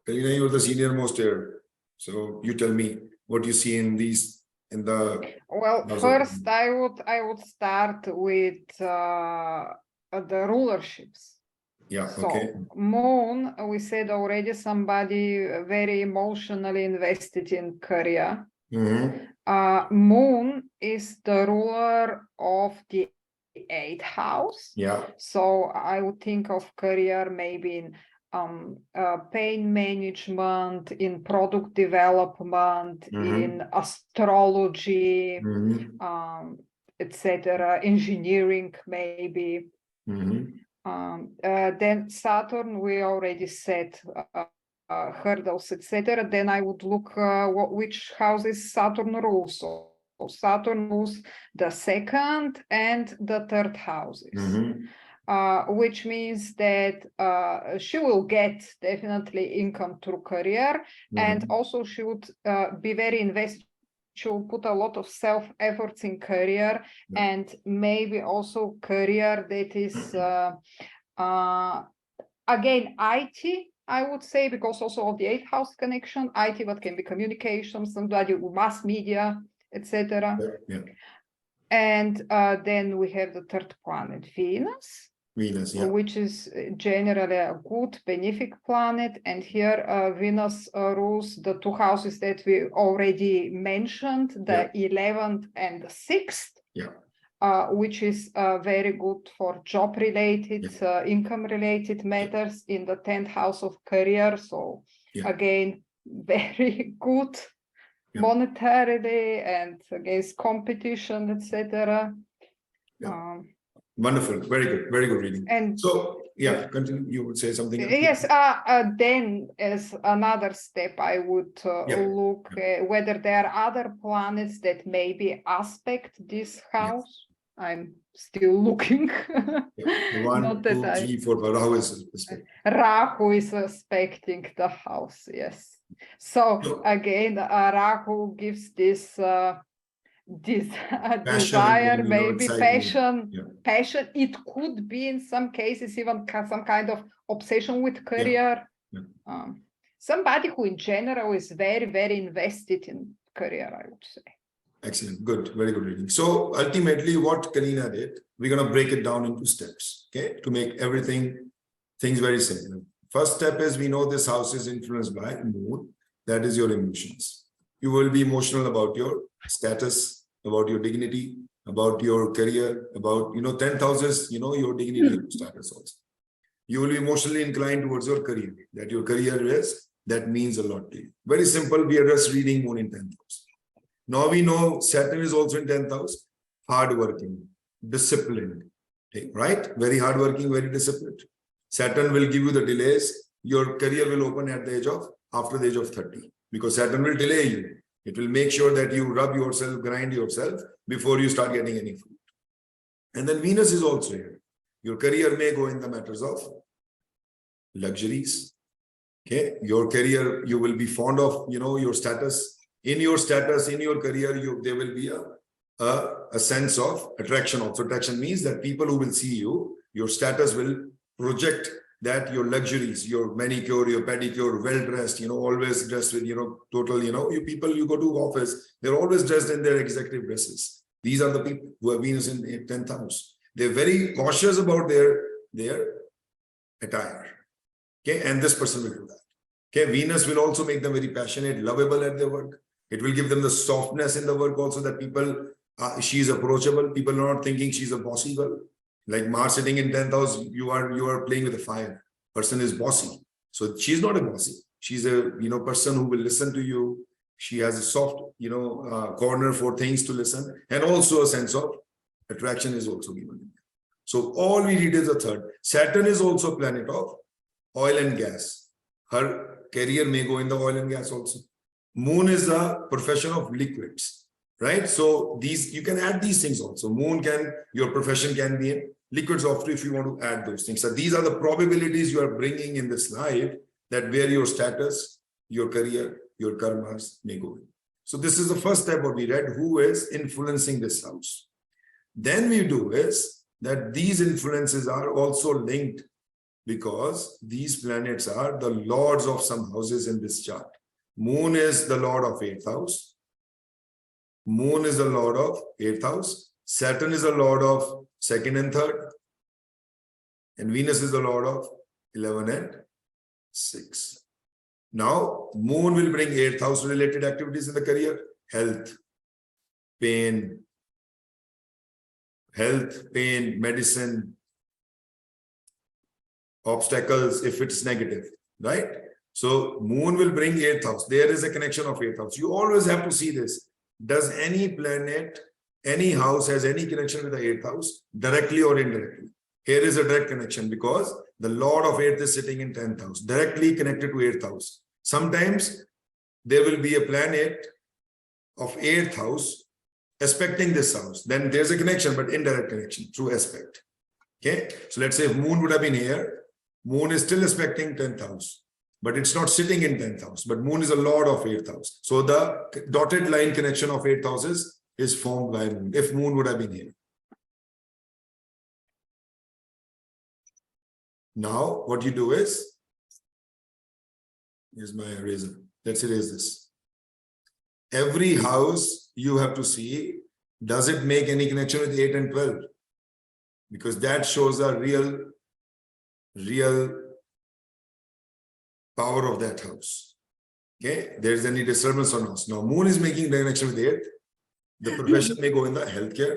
Karina, you're the senior most here. So you tell me what you see in these in the Well, How's first that? I would start with the rulerships. yeah, So okay. Moon, we said already, somebody very emotionally invested in career. Mhm. Moon is the ruler of the 8th house. Yeah. So I would think of career maybe in pain management, in product development, in astrology, etc., engineering maybe. Then Saturn, we already said hurdles, etc. Then I would look which houses Saturn rules. So Saturn rules the 2nd and the 3rd houses. Which means that she will get definitely income through career, and also she would be very invested. She will put a lot of self-efforts in career, and maybe also career that is again IT, I would say, because also of the 8th house connection, IT, what can be communications, somebody mass media, etc. Yeah. And then we have the 3rd planet, Venus. Venus, yeah. which is generally a good benefic planet. And here Venus rules the two houses that we already mentioned, the 11th and the 6th. Yeah. Which is very good for job-related, income-related matters in the 10th house of career. So again, very good monetarily and against competition, etc. Wonderful, very good reading. And so, continue. You would say something else? Yes, then as another step, I would look whether there are other planets that maybe aspect this house. I'm still looking. 1, 2, 3, 4. Rahu is Rahu is aspecting the house. Yes. So again, Rahu gives this desire, maybe passion. Passion. It could be in some cases even some kind of obsession with career. Somebody who in general is very invested in career, I would say. Excellent, good, very good reading. So ultimately what Karina did, we're going to break it down into steps, okay, to make things very simple. First step is we know this house is influenced by moon, that is your emotions. You will be emotional about your status, about your dignity, about your career, about, 10th houses, your dignity and status also. You will be emotionally inclined towards your career, that your career is, that means a lot to you. Very simple, we are just reading moon in 10th house. Now we know Saturn is also in 10th house, hardworking, disciplined, right? Very hardworking, very disciplined. Saturn will give you the delays. Your career will open at the after the age of 30, because Saturn will delay you. It will make sure that you rub yourself, grind yourself before you start getting any fruit. And then Venus is also here. Your career may go in the matters of luxuries. Okay, your career, you will be fond of, your status. In your status, in your career, there will be a sense of attraction also. Attraction means that people who will see you, your status will project that your luxuries, your manicure, your pedicure, well-dressed, always dressed with, total, you people, you go to office, they're always dressed in their executive dresses. These are the people who have Venus in 10th house. They're very cautious about their attire. Okay, and this person will do that. Okay, Venus will also make them very passionate, lovable at their work. It will give them the softness in the work also, that people, she is approachable. People are not thinking she's a bossy girl. Like Mars sitting in 10th house, you are playing with a fire. Person is bossy. So she's not a bossy. She's a person who will listen to you. She has a soft corner for things to listen, and also a sense of attraction is also given. So all we need is a third. Saturn is also a planet of oil and gas. Her career may go in the oil and gas also. Moon is a profession of liquids, right? So these, you can add these things also. Moon your profession can be in liquids also, if you want to add those things. So these are the probabilities you are bringing in this life, that where your status, your career, your karmas may go in. So this is the first step what we read, who is influencing this house. Then we do is that these influences are also linked, because these planets are the lords of some houses in this chart. Moon is the lord of 8th house. Moon is the lord of 8th house. Saturn is the lord of 2nd and 3rd. And Venus is the lord of 11 and 6. Now, Moon will bring 8th house related activities in the career. Health, pain, medicine, obstacles if it's negative, right? So Moon will bring 8th house. There is a connection of 8th house. You always have to see this. Does any planet, any house has any connection with the 8th house, directly or indirectly? Here is a direct connection, because the Lord of 8th is sitting in 10th house, directly connected to 8th house. Sometimes there will be a planet of 8th house aspecting this house. Then there's a connection, but indirect connection through aspect. Okay. So let's say if Moon would have been here, Moon is still aspecting 10th house, but it's not sitting in 10th house, but Moon is a lord of 8th house. So the dotted line connection of 8th houses is formed by Moon, if Moon would have been here. Now, what you do is, here's my eraser. Let's erase this. Every house you have to see, does it make any connection with 8 and 12? because that shows a real power of that house. Okay, there's any disturbance or not. Now, moon is making connection with 8th. The profession may go in the healthcare,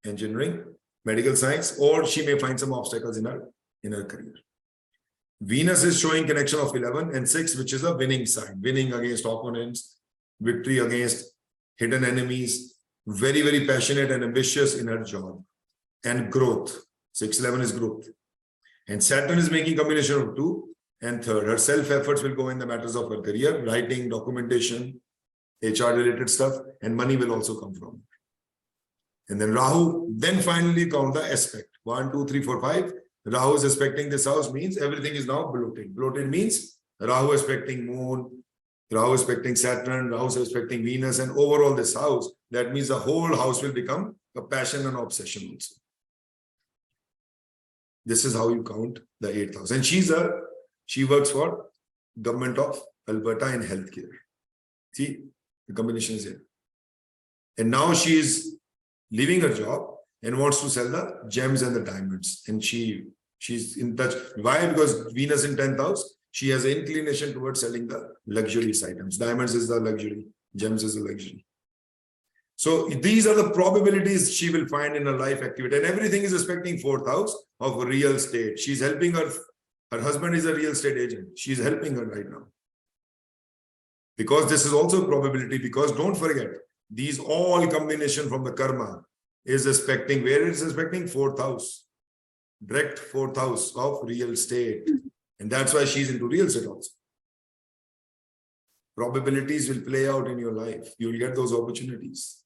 engineering, medical science, or she may find some obstacles in her career. Venus is showing connection of 11 and 6, which is a winning sign, winning against opponents, victory against hidden enemies, very, very passionate and ambitious in her job, and growth. 6-11 is growth. And Saturn is making combination of 2 and 3rd. Her self-efforts will go in the matters of her career, writing, documentation, HR-related stuff, and money will also come from it. And then Rahu, then finally count the aspect. 1, 2, 3, 4, 5. Rahu is aspecting this house means everything is now bloated. Bloated means Rahu aspecting moon, Rahu aspecting Saturn, Rahu is aspecting Venus, and overall this house. That means the whole house will become a passion and obsession also. This is how you count the 8th house. And she works for government of Alberta in healthcare. See, the combination is here. And now she is leaving her job and wants to sell the gems and the diamonds. And she's in touch. Why? Because Venus in 10th house, she has an inclination towards selling the luxurious items. Diamonds is the luxury, gems is the luxury. So these are the probabilities she will find in her life activity. And everything is respecting 4th house of real estate. She's helping her husband is a real estate agent. She's helping her right now. Because this is also a probability, because don't forget, these all combination from the karma is respecting, where it is respecting 4th house. Direct 4th house of real estate. And that's why she's into real estate also. Probabilities will play out in your life. You will get those opportunities.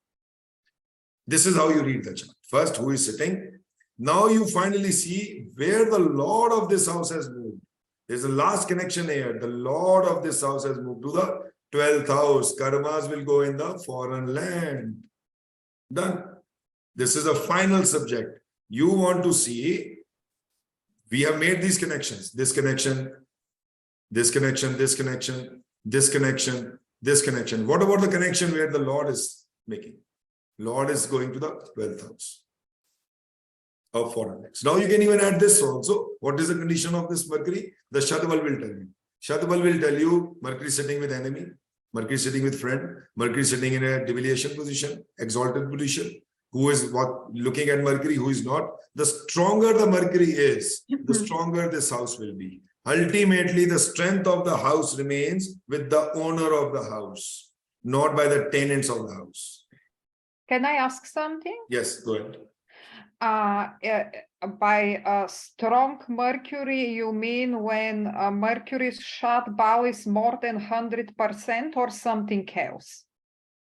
This is how you read the chart. First, who is sitting? Now you finally see where the Lord of this house has moved. There's a last connection here. The Lord of this house has moved to the 12th house. Karmas will go in the foreign land. Done. This is a final subject. You want to see, we have made these connections. This connection, this connection, this connection, this connection, this connection. What about the connection where the Lord is making? Lord is going to the 12th house of foreign lands. Now you can even add this also. What is the condition of this Mercury? The Shadbala will tell you. Shadbala will tell you Mercury sitting with enemy, Mercury sitting with friend, Mercury sitting in a deviation position, exalted position. Who is what looking at Mercury, who is not. The stronger the Mercury is, the stronger this house will be. Ultimately, the strength of the house remains with the owner of the house, not by the tenants of the house. Can I ask something? Yes, go ahead. By strong Mercury, you mean when Mercury's Shadbala is more than 100% or something else?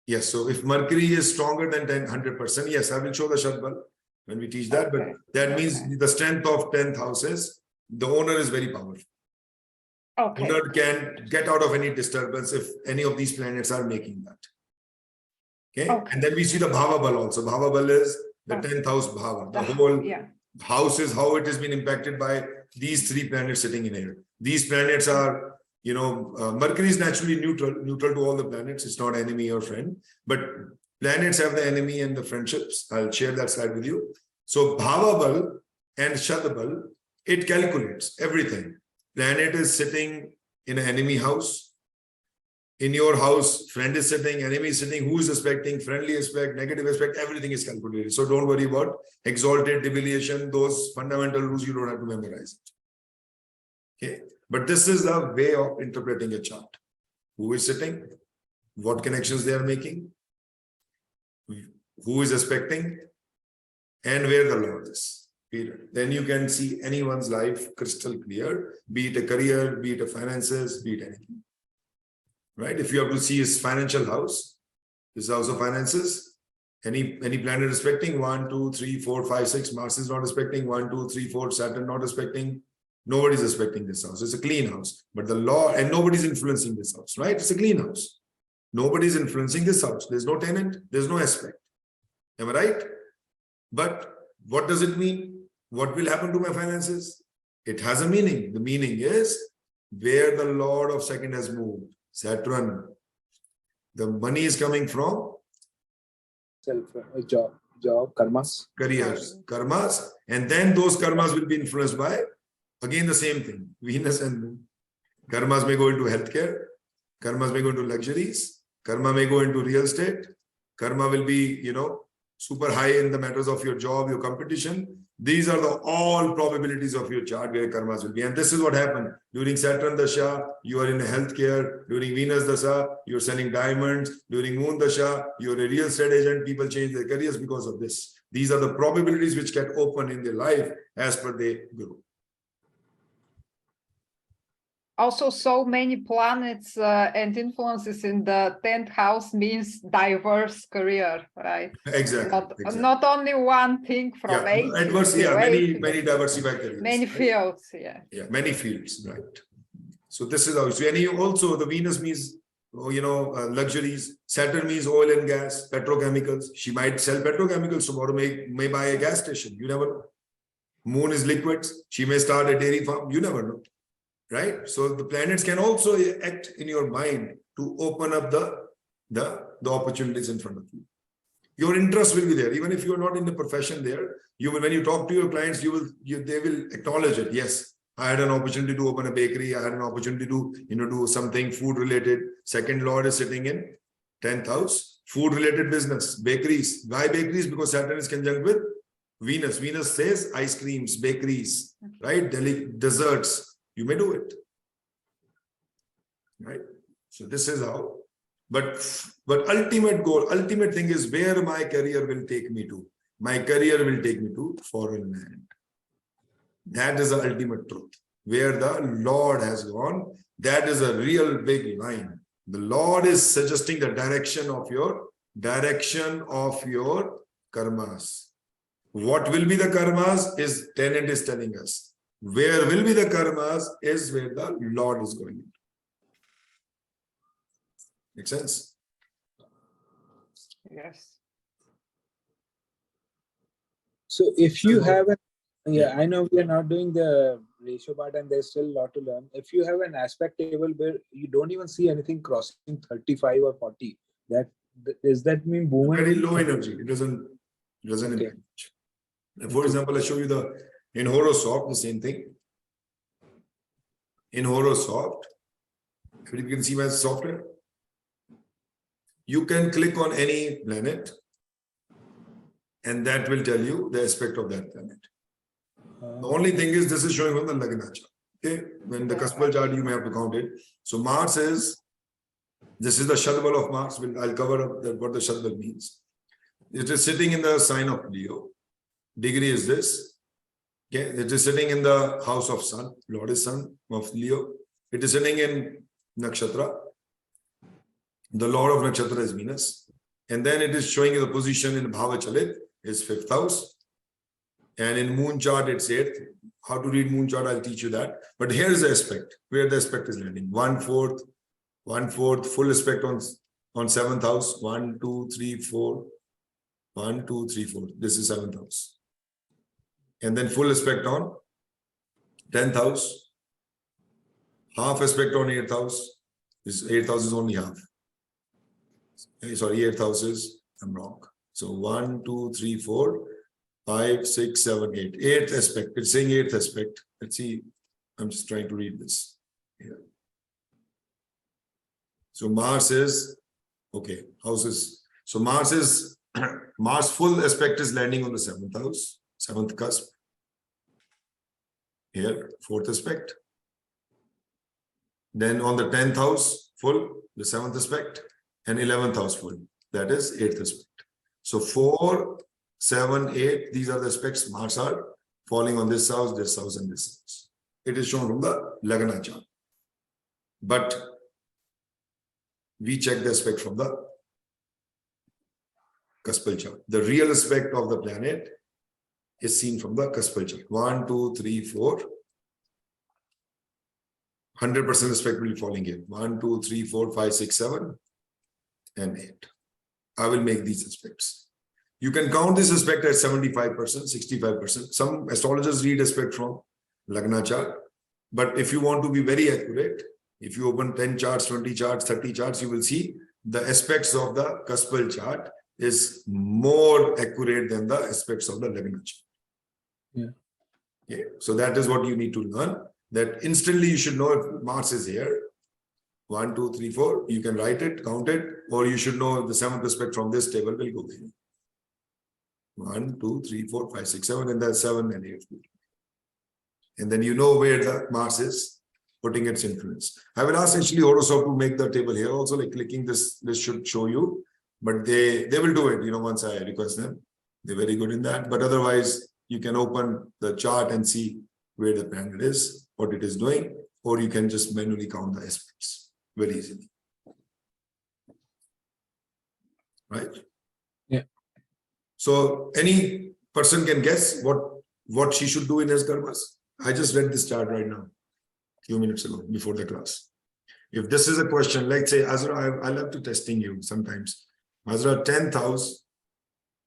Yes, so if Mercury is stronger than 100%, yes, I will show the Shadbala when we teach that, but that means the strength of 10th houses, the owner is very powerful. Okay. Owner can get out of any disturbance if any of these planets are making that. Okay, and then we see the Bhava Bal also. Bhava Bal is the 10th house Bhava. The whole house is how it has been impacted by these 3 planets sitting in here. These planets are, Mercury is naturally neutral to all the planets. It's not enemy or friend, but planets have the enemy and the friendships. I'll share that slide with you. So Bhava Bal and Shadbala, it calculates everything. Planet is sitting in an enemy house. In your house, friend is sitting, enemy is sitting, who is aspecting, friendly aspect, negative aspect, everything is calculated. So don't worry about exalted, deviation, those fundamental rules you don't have to memorize. Okay, but this is the way of interpreting a chart. Who is sitting, what connections they are making, who is aspecting, and where the Lord is. Period. Then you can see anyone's life crystal clear, be it a career, be it a finances, be it anything. Right? If you have to see his financial house, his house of finances, any planet respecting 1, 2, 3, 4, 5, 6, Mars is not respecting 1, 2, 3, 4, Saturn not respecting, nobody's respecting this house. It's a clean house, but the law, and nobody's influencing this house, right? It's a clean house. Nobody's influencing this house. There's no tenant, there's no aspect. Am I right? But what does it mean? What will happen to my finances? It has a meaning. The meaning is where the Lord of second has moved. Saturn. The money is coming from a job. job, karmas. careers, karmas, and then those karmas will be influenced by, again, the same thing, Venus and Moon. Karmas may go into healthcare, karmas may go into luxuries, karma may go into real estate, karma will be, super high in the matters of your job, your competition. These are the all probabilities of your chart where karmas will be. And this is what happened during Saturn Dasha, you are in healthcare. During Venus Dasha, you're selling diamonds. During Moon Dasha, you're a real estate agent. People change their careers because of this. These are the probabilities which get open in their life as per they grow. Also, so many planets and influences in the 10th house means diverse career, right? Exactly. Not only one thing from adverse, many diversified careers. Many fields, Yeah, many fields, right? So this is how. So and also the Venus means, luxuries. Saturn means oil and gas, petrochemicals. She might sell petrochemicals tomorrow, may buy a gas station. You never know. Moon is liquids. She may start a dairy farm. You never know. Right? So the planets can also act in your mind to open up the opportunities in front of you. Your interest will be there. Even if you're not in the profession there, you will, when you talk to your clients, they will acknowledge it. Yes, I had an opportunity to open a bakery. I had an opportunity to, do something food related. Second Lord is sitting in 10th house, food related business, bakeries. Why bakeries? Because Saturn is conjunct with Venus. Venus says ice creams, bakeries, right? Desserts. You may do it, right? So this is how, but ultimate goal, ultimate thing is where my career will take me to. My career will take me to foreign land. That is the ultimate truth. Where the Lord has gone, that is a real big line. The Lord is suggesting the direction of your karmas. What will be the karmas is tenant is telling us. Where will be the karmas is where the Lord is going. Make sense? Yes. So if you have I know we are not doing the ratio part and there's still a lot to learn. If you have an aspect table where you don't even see anything crossing 35 or 40, does that mean boom? Very low energy. It doesn't impact. For example, I show you in Horosoft, the same thing. In Horosoft, you can see my software. You can click on any planet and that will tell you the aspect of that planet. The only thing is this is showing from the Lagna chart. Okay, when the Cuspal chart, you may have to count it. So Mars this is the Shadbala of Mars. I'll cover up what the Shadbala means. It is sitting in the sign of Leo. Degree is this. Okay, it is sitting in the house of Sun. Lord is Sun of Leo. It is sitting in Nakshatra. The Lord of Nakshatra is Venus. And then it is showing the position in Bhava Chalit is 5th house. And in Moon chart, it's 8th. How to read Moon chart, I'll teach you that. But here is the aspect, where the aspect is landing. 1/4, full aspect on 7th house. 1, 2, 3, 4. 1, 2, 3, 4. This is 7th house. And then full aspect on 10th house. Half aspect on 8th house. This 8th house is only half. Sorry, 8th house is, I'm wrong. So 1, 2, 3, 4, 5, 6, 7, 8. 8th aspect. It's saying 8th aspect. Let's see. I'm just trying to read this here. So Mars is, okay, houses. So Mars full aspect is landing on the 7th house. 7th cusp. Here, 4th aspect. Then on the 10th house, full, the 7th aspect, and 11th house full. That is 8th aspect. So 4, 7, 8, these are the aspects Mars are falling on this house, and this house. It is shown from the Lagna chart. But we check the aspect from the Cuspal chart. The real aspect of the planet is seen from the Cuspal chart. 1, 2, 3, 4. 100% aspect will be falling here. 1, 2, 3, 4, 5, 6, 7, and 8. I will make these aspects. You can count this aspect at 75%, 65%. Some astrologers read aspect from Lagna chart. But if you want to be very accurate, if you open 10 charts, 20 charts, 30 charts, you will see the aspects of the Cuspal chart is more accurate than the aspects of the 11th. Yeah. Okay. So that is what you need to learn. That instantly you should know if Mars is here. 1, 2, 3, 4. You can write it, count it, or you should know if the 7th aspect from this table will go there. 1, 2, 3, 4, 5, 6, 7, and that's 7 and 8. And then you know where the Mars is putting its influence. I will ask actually Horoscope to make the table here also, like clicking this should show you, but they will do it, once I request them. They're very good in that. But otherwise, you can open the chart and see where the planet is, what it is doing, or you can just manually count the aspects very easily. Right? Yeah. So any person can guess what she should do in his karmas. I just read this chart right now, a few minutes ago, before the class. If this is a question, let's say, Azra, I love to testing you sometimes. Azra, 10th house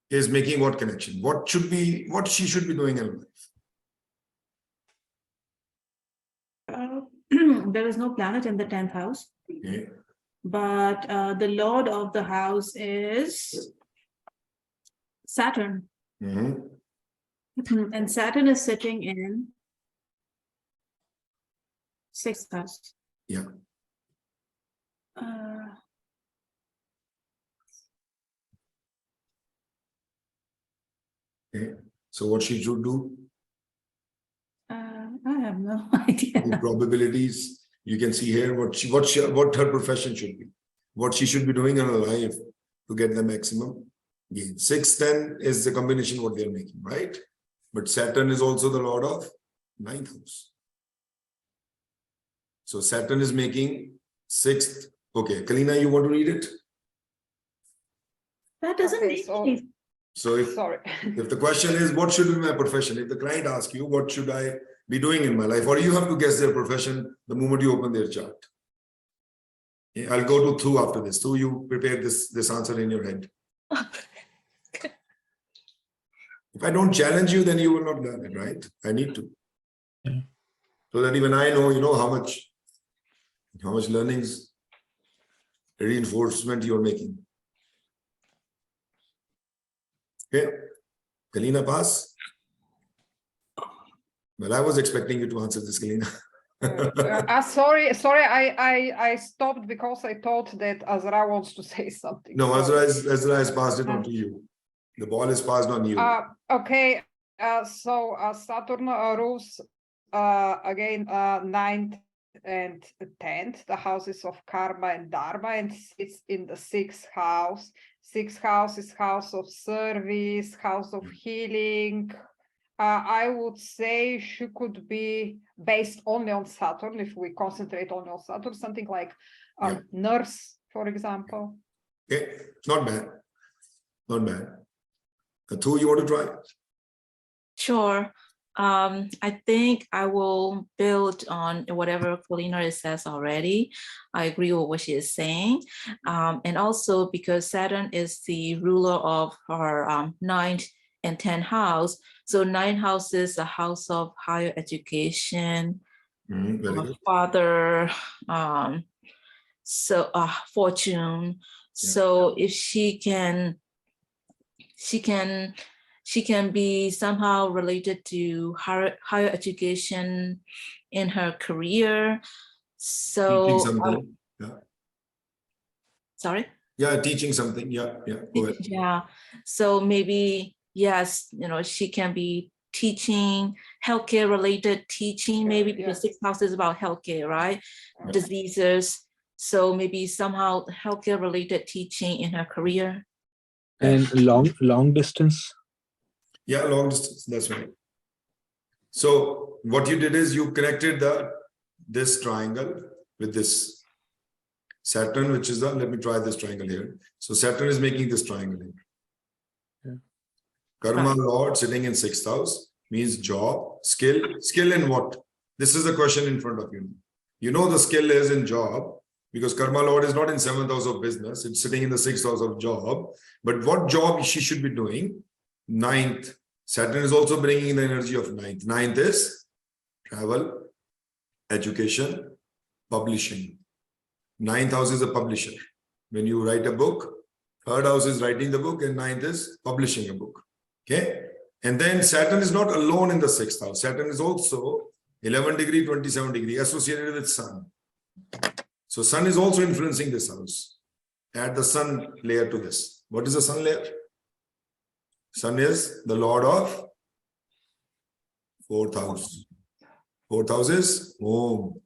is making what connection? What she should be doing in life? There is no planet in the 10th house, Okay. but the lord of the house is Saturn. Mhm. And Saturn is sitting in 6th house. Yeah. Okay. So what she should do? I have no idea. The probabilities you can see here what her profession should be, what she should be doing in her life to get the maximum gain. 6, 10 is the combination what they're making, right? But Saturn is also the lord of 9th house. So Saturn is making 6th. Okay, Kalina, you want to read it? That doesn't Okay, make so- any. So if the question is what should be my profession, if the client asks you what should I be doing in my life, or you have to guess their profession the moment you open their chart. Okay, I'll go to Thu after this. Thu, you prepare this answer in your head. If I don't challenge you, then you will not learn it, right? I need to. Yeah. So that even I know, how much learnings, reinforcement you're making. Okay. Kalina, pass. Well, I was expecting you to answer this, Kalina. Sorry, I stopped because I thought that Azra wants to say something. No, Sorry. Azra has passed it on to you. The ball is passed on you. Okay, so Saturn rules again 9th and 10th, the houses of karma and dharma, and sits in the 6th house. 6th house is house of service, house of healing. I would say she could be based only on Saturn, if we concentrate only on Saturn, something like nurse, for example. Okay, not bad. Not bad. Thu, you want to try? Sure. I think I will build on whatever Kalina says already. I agree with what she is saying. And also because Saturn is the ruler of her 9th and 10th house. So 9th house is a house of higher education, Very good. father, fortune. Yeah. So if she can be somehow related to higher education in her career. So Teaching something. sorry? Yeah, teaching something. Yeah. Go ahead. Yeah. So maybe, yes, she can be teaching, healthcare related teaching, maybe because 6th house is about healthcare, right? Yeah. Diseases. So maybe somehow healthcare related teaching in her career. And long distance. Yeah, long distance. That's right. So what you did is you connected this triangle with this Saturn, which is let me try this triangle here. So Saturn is making this triangle here. Yeah. Karma Lord sitting in 6th house means job, skill in what? This is the question in front of you. You know the skill is in job because Karma Lord is not in 7th house of business. It's sitting in the 6th house of job. But what job she should be doing? 9th. Saturn is also bringing the energy of 9th. 9th is travel, education, publishing. 9th house is a publisher. When you write a book, Third house is writing the book, and ninth is publishing a book. Okay. And then Saturn is not alone in the sixth house. Saturn is also 11 degree, 27 degree associated with Sun. So Sun is also influencing this house. Add the Sun layer to this. What is the Sun layer? Sun is the Lord of fourth house. Fourth house is home.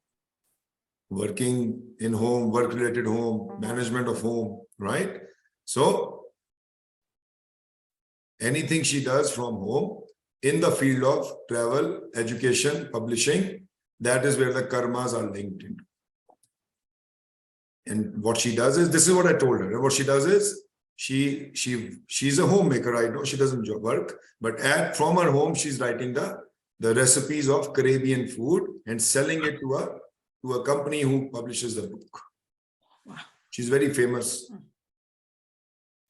Working in home, work-related home, management of home, right? So anything she does from home in the field of travel, education, publishing, that is where the karmas are linked into. And what she does is, this is what I told her. And what she does is, she's a homemaker. I know she doesn't work, but from her home, she's writing the recipes of Caribbean food and selling it to a company who publishes the book. She's very famous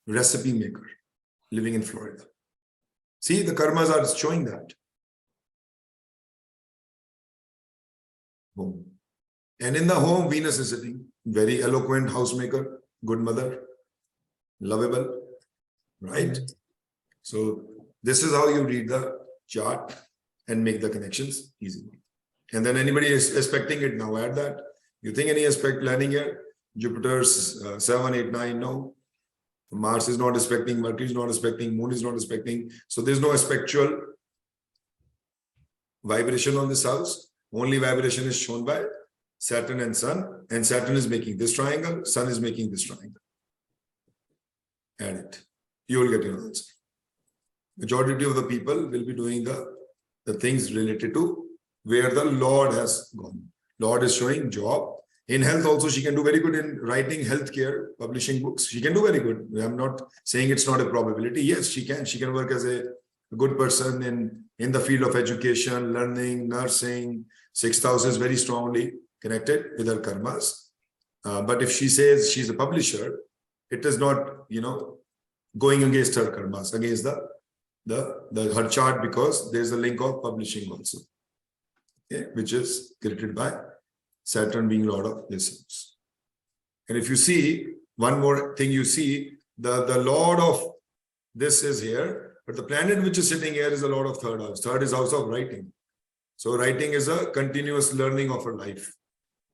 recipe maker living in Florida. See, the karmas are showing that. Home. And in the home, Venus is sitting. Very eloquent housemaker, good mother, lovable, right? So this is how you read the chart and make the connections easily. And then anybody is expecting it now, add that. You think any aspect planning here? Jupiter's 7, 8, 9, no. Mars is not aspecting, Mercury is not aspecting, Moon is not aspecting. So there's no aspectual vibration on this house. Only vibration is shown by Saturn and Sun. And Saturn is making this triangle, Sun is making this triangle. Add it. You will get your answer. Majority of the people will be doing the things related to where the Lord has gone. Lord is showing job. In health also, she can do very good in writing healthcare, publishing books. She can do very good. I'm not saying it's not a probability. Yes, she can. She can work as a good person in the field of education, learning, nursing. Sixth house is very strongly connected with her karmas. But if she says she's a publisher, it is not, going against her karmas, against her chart, because there's a link of publishing also, okay, which is created by Saturn being Lord of this house. And if you see, one more thing you see, the Lord of this is here, but the planet which is sitting here is the Lord of third house. Third is house of writing. So writing is a continuous learning of her life.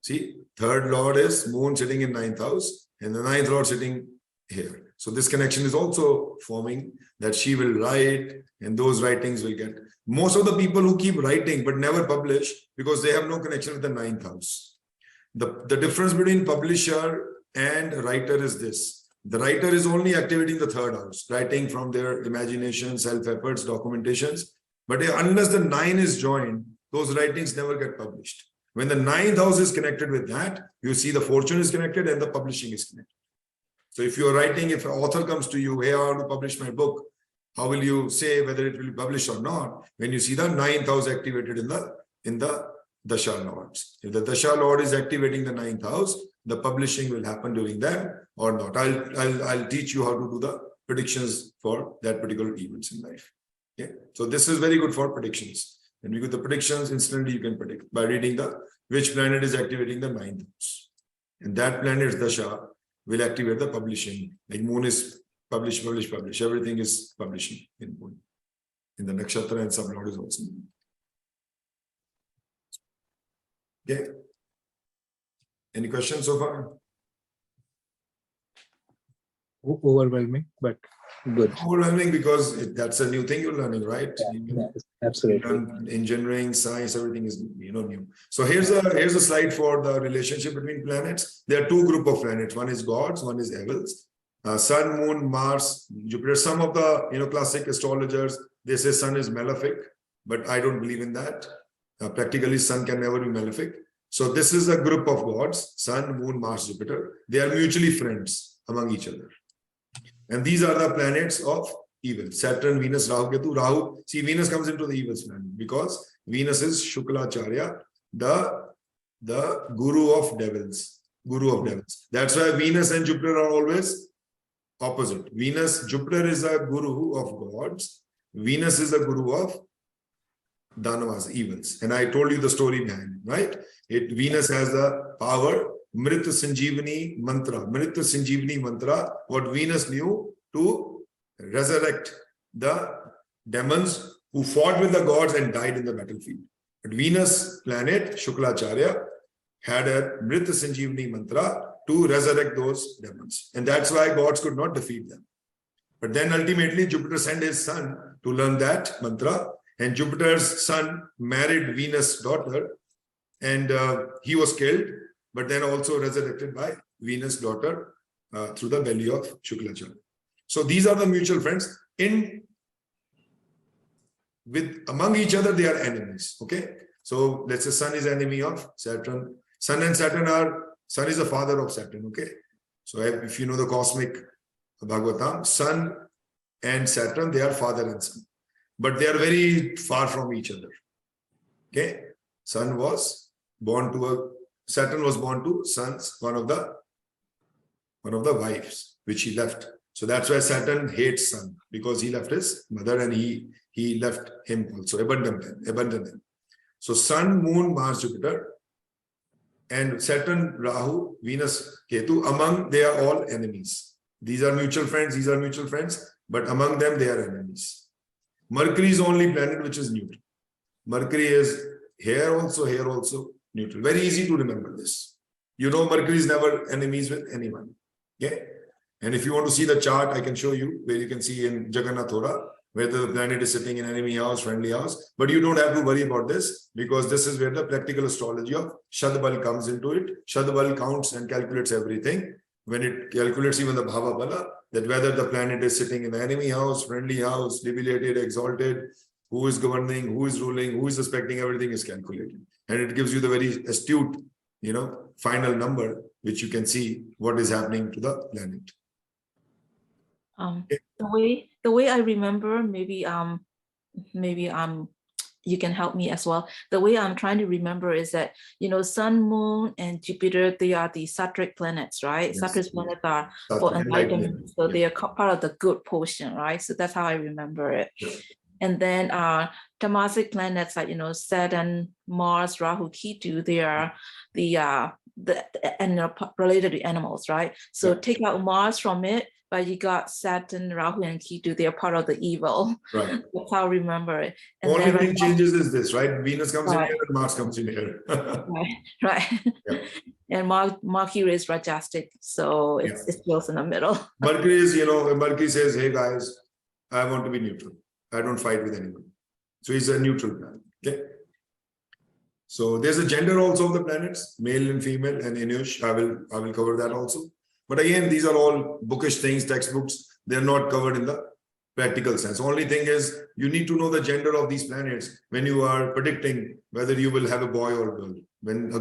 See, third Lord is Moon sitting in ninth house, and the ninth Lord sitting here. So this connection is also forming that she will write, and those writings will get. Most of the people who keep writing but never publish because they have no connection with the ninth house. The difference between publisher and writer is this. The writer is only activating the third house, writing from their imagination, self-efforts, documentations. But unless the 9 is joined, those writings never get published. When the ninth house is connected with that, you see the fortune is connected and the publishing is connected. So if you're writing, if an author comes to you, hey, I want to publish my book, how will you say whether it will be published or not? When you see the ninth house activated in the Dasha Lords. If the Dasha Lord is activating the ninth house, the publishing will happen during them or not. I'll teach you how to do the predictions for that particular events in life. Okay, so this is very good for predictions. When we do the predictions, instantly you can predict by reading which planet is activating the ninth house. And that planet's Dasha will activate the publishing. Like Moon is publish. Everything is publishing in Moon. In the Nakshatra and Sublord is also. Okay. Any questions so far? Overwhelming, but good. Overwhelming because that's a new thing you're learning, right? Yeah, absolutely. Engineering, science, everything is new. So here's a slide for the relationship between planets. There are two groups of planets. One is gods, one is devils. Sun, Moon, Mars, Jupiter. Some of the classic astrologers, they say Sun is malefic, but I don't believe in that. Practically, Sun can never be malefic. So this is a group of gods: Sun, Moon, Mars, Jupiter. They are mutually friends among each other. And these are the planets of evil. Saturn, Venus, Rahu, Ketu. Rahu, see, Venus comes into the evil planet because Venus is Shuklacharya, the guru of devils. That's why Venus and Jupiter are always opposite. Jupiter is a guru of gods. Venus is a guru of Danavas, evils. And I told you the story behind, right? Venus has the power Mrit Sanjeevani Mantra. Mrit Sanjeevani Mantra, what Venus knew to resurrect the demons who fought with the gods and died in the battlefield. But Venus planet, Shuklacharya, had a Mrit Sanjeevani Mantra to resurrect those demons. And that's why gods could not defeat them. But then ultimately Jupiter sent his son to learn that mantra, and Jupiter's son married Venus' daughter, and he was killed, but then also resurrected by Venus' daughter through the belly of Shuklacharya. So these are the mutual friends. Among each other, they are enemies. Okay. So let's say Sun is enemy of Saturn. Sun and Saturn Sun is the father of Saturn. Okay. So if you know the cosmic Bhagavatam, Sun and Saturn, they are father and son, but they are very far from each other. Okay. Saturn was born to Sun's one of the wives, which he left. So that's why Saturn hates Sun, because he left his mother and he left him also, abandoned him. So Sun, Moon, Mars, Jupiter, and Saturn, Rahu, Venus, Ketu, they are all enemies. These are mutual friends, but among them they are enemies. Mercury is the only planet which is neutral. Mercury is here also, neutral. Very easy to remember this. You know, Mercury is never enemies with anyone. Okay? And if you want to see the chart, I can show you where you can see in Jagannath Hora whether the planet is sitting in enemy house, friendly house. But you don't have to worry about this, because this is where the practical astrology of Shadbala comes into it. Shadbala counts and calculates everything. When it calculates even the Bhava Bala, that whether the planet is sitting in the enemy house, friendly house, debilitated, exalted, who is governing, who is ruling, who is suspecting, everything is calculated. And it gives you the very astute, final number, which you can see what is happening to the planet. The way I remember, maybe you can help me as well. The way I'm trying to remember is that, Sun, Moon, and Jupiter, they are the sattvic planets, right? Yes. Sattvic planets are for enlightenment. So they are part of the good portion, right? So that's how I remember it. Yeah. And then tamasic planets like, Saturn, Mars, Rahu, Ketu, they are related to animals, right? So take out Mars from it, but you got Saturn, Rahu, and Ketu, they are part of the evil. Right. That's how I remember it. And Only then thing changes is this, right? Venus comes in Right. here and Mars comes in here. right. Yeah. And Mercury is Rajastic, so it feels in the middle. Mercury is, Mercury says, hey guys, I want to be neutral. I don't fight with anyone. So he's a neutral planet. Okay. So there's a gender also of the planets, male and female, and Inush. I will cover that also. But again, these are all bookish things, textbooks. They're not covered in the practical sense. Only thing is, you need to know the gender of these planets when you are predicting whether you will have a boy or a girl. When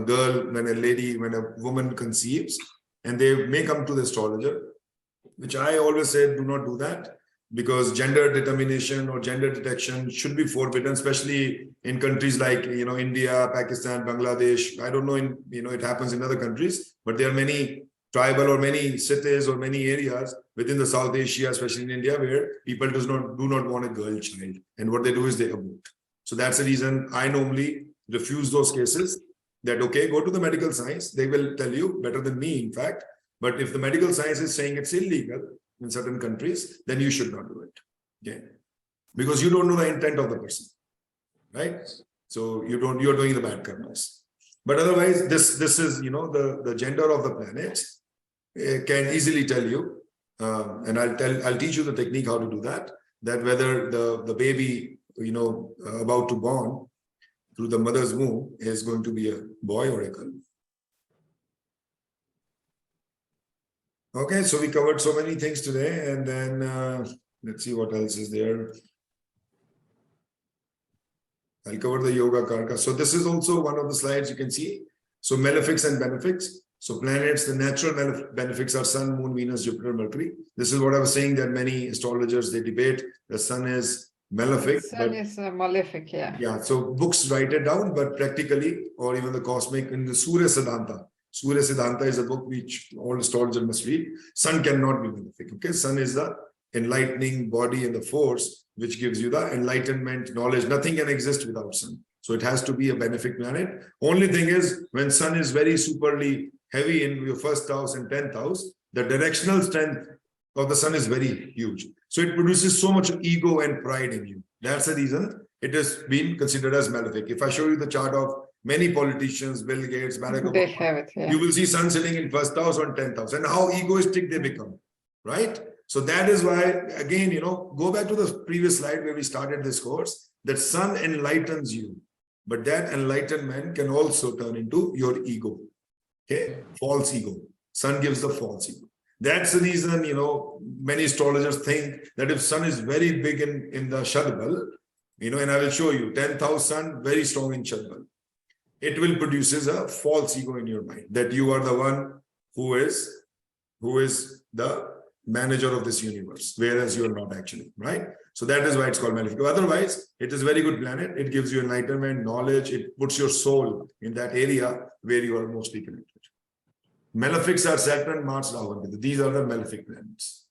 a woman conceives, and they may come to the astrologer, which I always say, do not do that, because gender determination or gender detection should be forbidden, especially in countries like, India, Pakistan, Bangladesh. I don't know, it happens in other countries, but there are many tribal or many cities or many areas within the South Asia, especially in India, where people do not want a girl child. And what they do is they abort. So that's the reason I normally refuse those cases, that, okay, go to the medical science. They will tell you better than me, in fact. But if the medical science is saying it's illegal in certain countries, then you should not do it. Okay. Because you don't know the intent of the person, right? So you're doing the bad karmas. But otherwise, this is, the gender of the planets can easily tell you, and I'll teach you the technique how to do that whether the baby, about to born through the mother's womb is going to be a boy or a girl. Okay, so we covered so many things today, and then let's see what else is there. I'll cover the yoga karka. So this is also one of the slides you can see. So malefics and benefics. So planets, the natural benefics are Sun, Moon, Venus, Jupiter, Mercury. This is what I was saying, that many astrologers, they debate the Sun is malefic. Sun is malefic, yeah. Yeah, so books write it down, but practically, or even the cosmic, in the Surya Siddhanta. Surya Siddhanta is a book which all astrologers must read. Sun cannot be malefic. Okay, Sun is the enlightening body and the force which gives you the enlightenment, knowledge. Nothing can exist without Sun. So it has to be a benefic planet. Only thing is, when Sun is very superly heavy in your first house and 10th house, the directional strength of the sun is very huge. So it produces so much ego and pride in you. That's the reason it has been considered as malefic. If I show you the chart of many politicians, Bill Gates, Barack They Obama, have it, yeah. you will see sun sitting in first house or 10th house and how egoistic they become, right? So that is why, again, go back to the previous slide where we started this course, that sun enlightens you, but that enlightenment can also turn into your ego, okay? False ego. Sun gives the false ego. That's the reason, many astrologers think that if sun is very big in the Shadbala, and I will show you 10th house sun, very strong in Shadbala. It will produces a false ego in your mind that you are the one who is the manager of this universe, whereas you are not actually, right? So that is why it's called malefic. Otherwise, it is a very good planet. It gives you enlightenment, knowledge. It puts your soul in that area where you are mostly connected. Malefics are Saturn, Mars, Rahu, and Ketu. These are the malefic planets.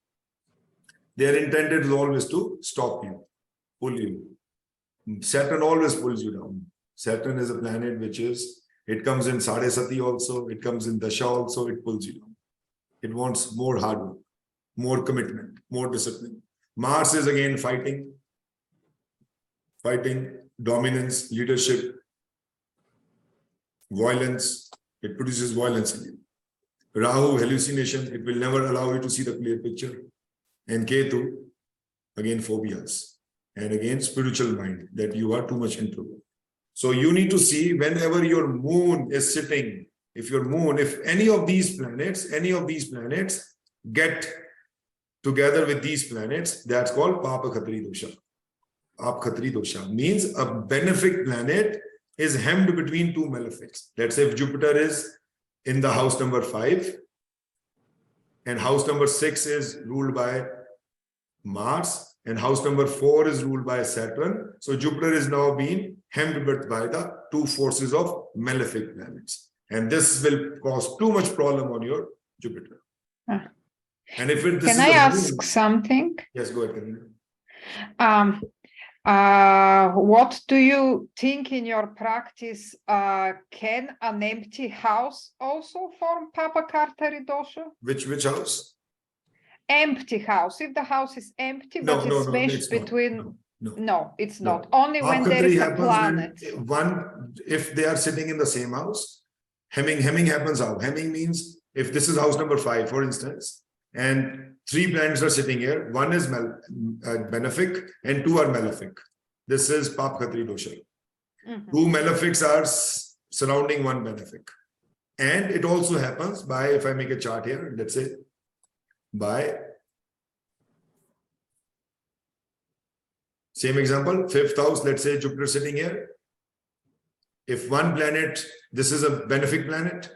Their intent is always to stop you, pull you. Saturn always pulls you down. Saturn is a planet it comes in Sade Sati also, it comes in Dasha also, it pulls you down. It wants more hard work, more commitment, more discipline. Mars is again fighting, dominance, leadership, violence. It produces violence in you. Rahu, hallucination, it will never allow you to see the clear picture. And Ketu, again, phobias. And again, spiritual mind, that you are too much introvert. So you need to see whenever your moon is sitting, if any of these planets get together with these planets, that's called Pap Kartari Dosha. Pap Kartari Dosha means a benefic planet is hemmed between two malefics. Let's say if Jupiter is in the house number 5 and house number 6 is ruled by Mars and house number 4 is ruled by Saturn. So Jupiter is now being hemmed by the two forces of malefic planets. And this will cause too much problem on your Jupiter. And if this Can I ask something? Yes, go ahead. What do you think in your practice? Can an empty house also form Pap Kartari dosha? Which house? Empty house. If the house is empty, No, but no, it's no, meshed it's not. between. No, it's no. not. Only when there is a planet. If they are sitting in the same house, hemming happens how? Hemming means if this is house number 5, for instance, and 3 planets are sitting here, 1 is benefic and 2 are malefic. This is Pap Kartari Dosha. 2 malefics are surrounding 1 benefic. And it also happens by, if I make a chart here, let's say, by same example, 5th house, let's say Jupiter sitting here. If 1 planet, this is a benefic planet.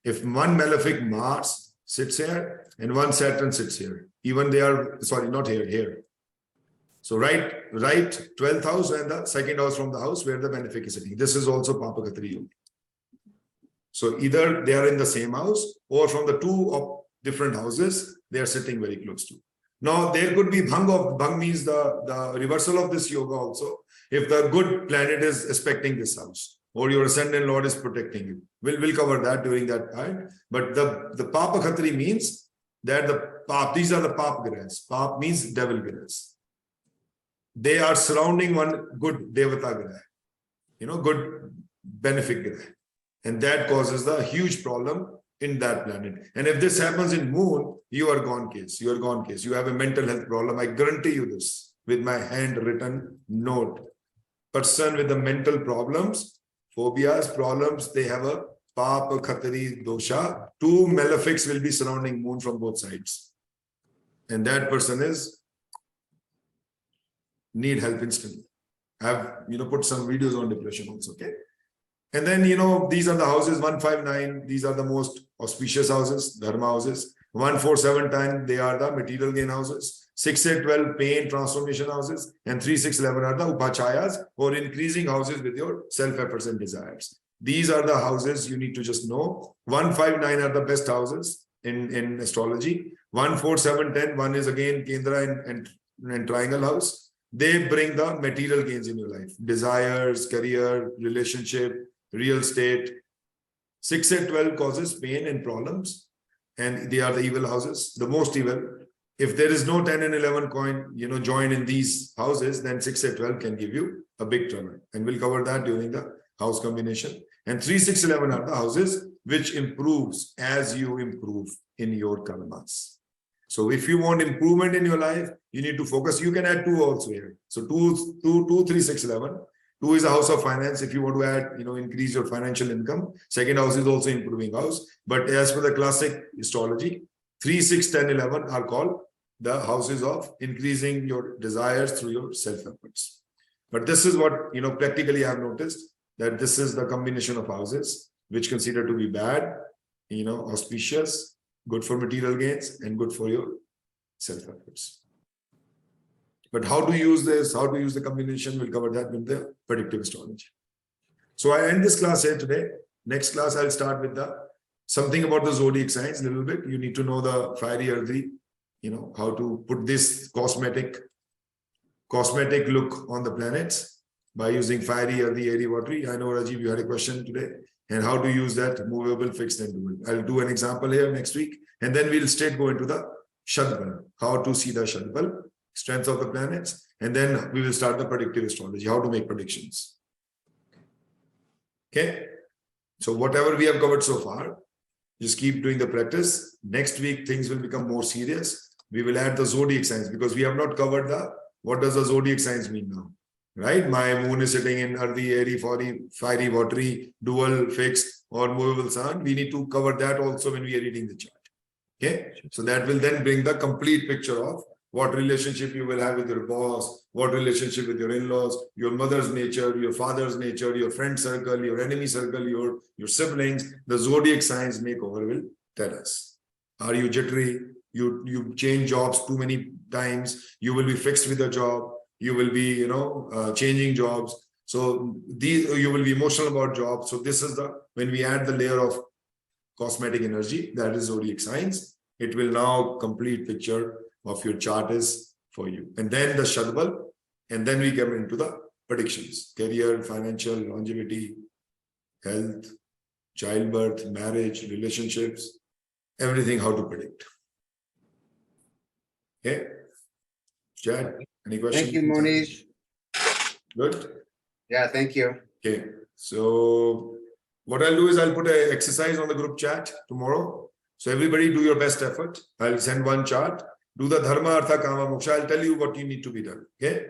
If 1 malefic Mars sits here and 1 Saturn sits here, even they are, sorry, not here. So right 12th house and the 2nd house from the house where the benefic is sitting. This is also Pap Kartari Yoga. So either they are in the same house or from the 2 different houses, they are sitting very close to. Now, there could be bhang means the reversal of this yoga also. If the good planet is aspecting this house or your ascendant lord is protecting you. We'll cover that during that time. But the Pap Kartari means that these are the Pap grahas. Pap means devil grahas. They are surrounding 1 good Devata graha, good benefic graha. And that causes the huge problem in that planet. And if this happens in moon, you are gone case. You are gone case. You have a mental health problem. I guarantee you this with my handwritten note. Person with the mental problems, phobias, problems, they have a Pap Kartari Dosha. 2 malefics will be surrounding moon from both sides. And that person need help instantly. I have, put some videos on depression also, okay? And then, these are the houses 1, 5, 9. These are the most auspicious houses, dharma houses. 1, 4, 7, 10, they are the material gain houses. 6, 8, 12, pain, transformation houses. And 3, 6, 11 are the upachayas or increasing houses with your self-efforts and desires. These are the houses you need to just know. 1, 5, 9 are the best houses in astrology. 1, 4, 7, 10, 1 is again Kendra and triangle house. They bring the material gains in your life. Desires, career, relationship, real estate, 6 and 12 causes pain and problems, and they are the evil houses, the most evil. If there is no 10 and 11 join in these houses, then 6 and 12 can give you a big trouble. And we'll cover that during the house combination. And 3, 6, 11 are the houses which improves as you improve in your karmas. So if you want improvement in your life, you need to focus. You can add 2 also here. So 2, 3, 6, 11. 2 is a house of finance. If you want to add, increase your financial income. Second house is also improving house. But as per the classic astrology, 3, 6, 10, 11 are called the houses of increasing your desires through your self-efforts. But this is what, practically I have noticed, that this is the combination of houses which consider to be bad, auspicious, good for material gains, and good for your self-efforts. But how to use this, how to use the combination, we'll cover that with the predictive astrology. So I end this class here today. Next class, I'll start with something about the zodiac signs a little bit. You need to know the fiery, earthy, how to put this cosmetic look on the planets by using fiery, earthy, airy, watery. I know, Rajiv, you had a question today. And how to use that movable, fixed, and dual. I'll do an example here next week. And then we'll straight go into the Shadbala, how to see the Shadbala, strengths of the planets. And then we will start the predictive astrology, how to make predictions. Okay. So whatever we have covered so far, just keep doing the practice. Next week, things will become more serious. We will add the zodiac signs because we have not covered what does the zodiac signs mean now, right? My moon is sitting in earthy, airy, fiery, watery, dual, fixed, or movable sun. We need to cover that also when we are reading the chart. Okay. So that will then bring the complete picture of what relationship you will have with your boss, what relationship with your in-laws, your mother's nature, your father's nature, your friend circle, your enemy circle, your siblings. The zodiac signs makeover will tell us. Are you jittery? You change jobs too many times. You will be fixed with a job. You will be, changing jobs. So you will be emotional about jobs. So this is when we add the layer of cosmetic energy, that is zodiac signs, it will now complete picture of your chart is for you. And then the Shadbala, and then we come into the predictions, career, financial, longevity, health, childbirth, marriage, relationships, everything how to predict. Okay. Chad, any questions? Thank you, Mohnish. Good. Yeah, thank you. Okay. So what I'll do is I'll put an exercise on the group chat tomorrow. So everybody do your best effort. I'll send one chart. Do the dharma, artha, kama, moksha. I'll tell you what you need to be done. Okay.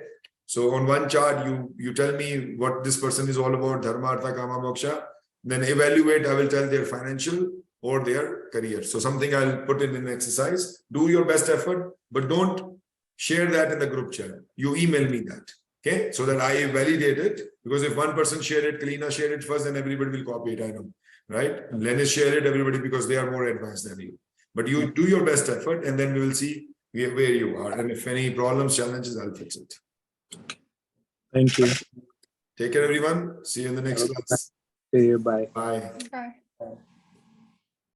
So on one chart, you tell me what this person is all about, dharma, artha, kama, moksha. Then evaluate, I will tell their financial or their career. So something I'll put in an exercise. Do your best effort, but don't share that in the group chat. You email me that. Okay. So that I validate it. Because if one person share it, Kalina share it first, then everybody will copy it. I know. Right. Lennis share it, everybody, because they are more advanced than you. But you do your best effort, and then we will see where you are. And if any problems, challenges, I'll fix it. Thank you. Take care, everyone. See you in the next class. See you. Bye. Bye. Bye.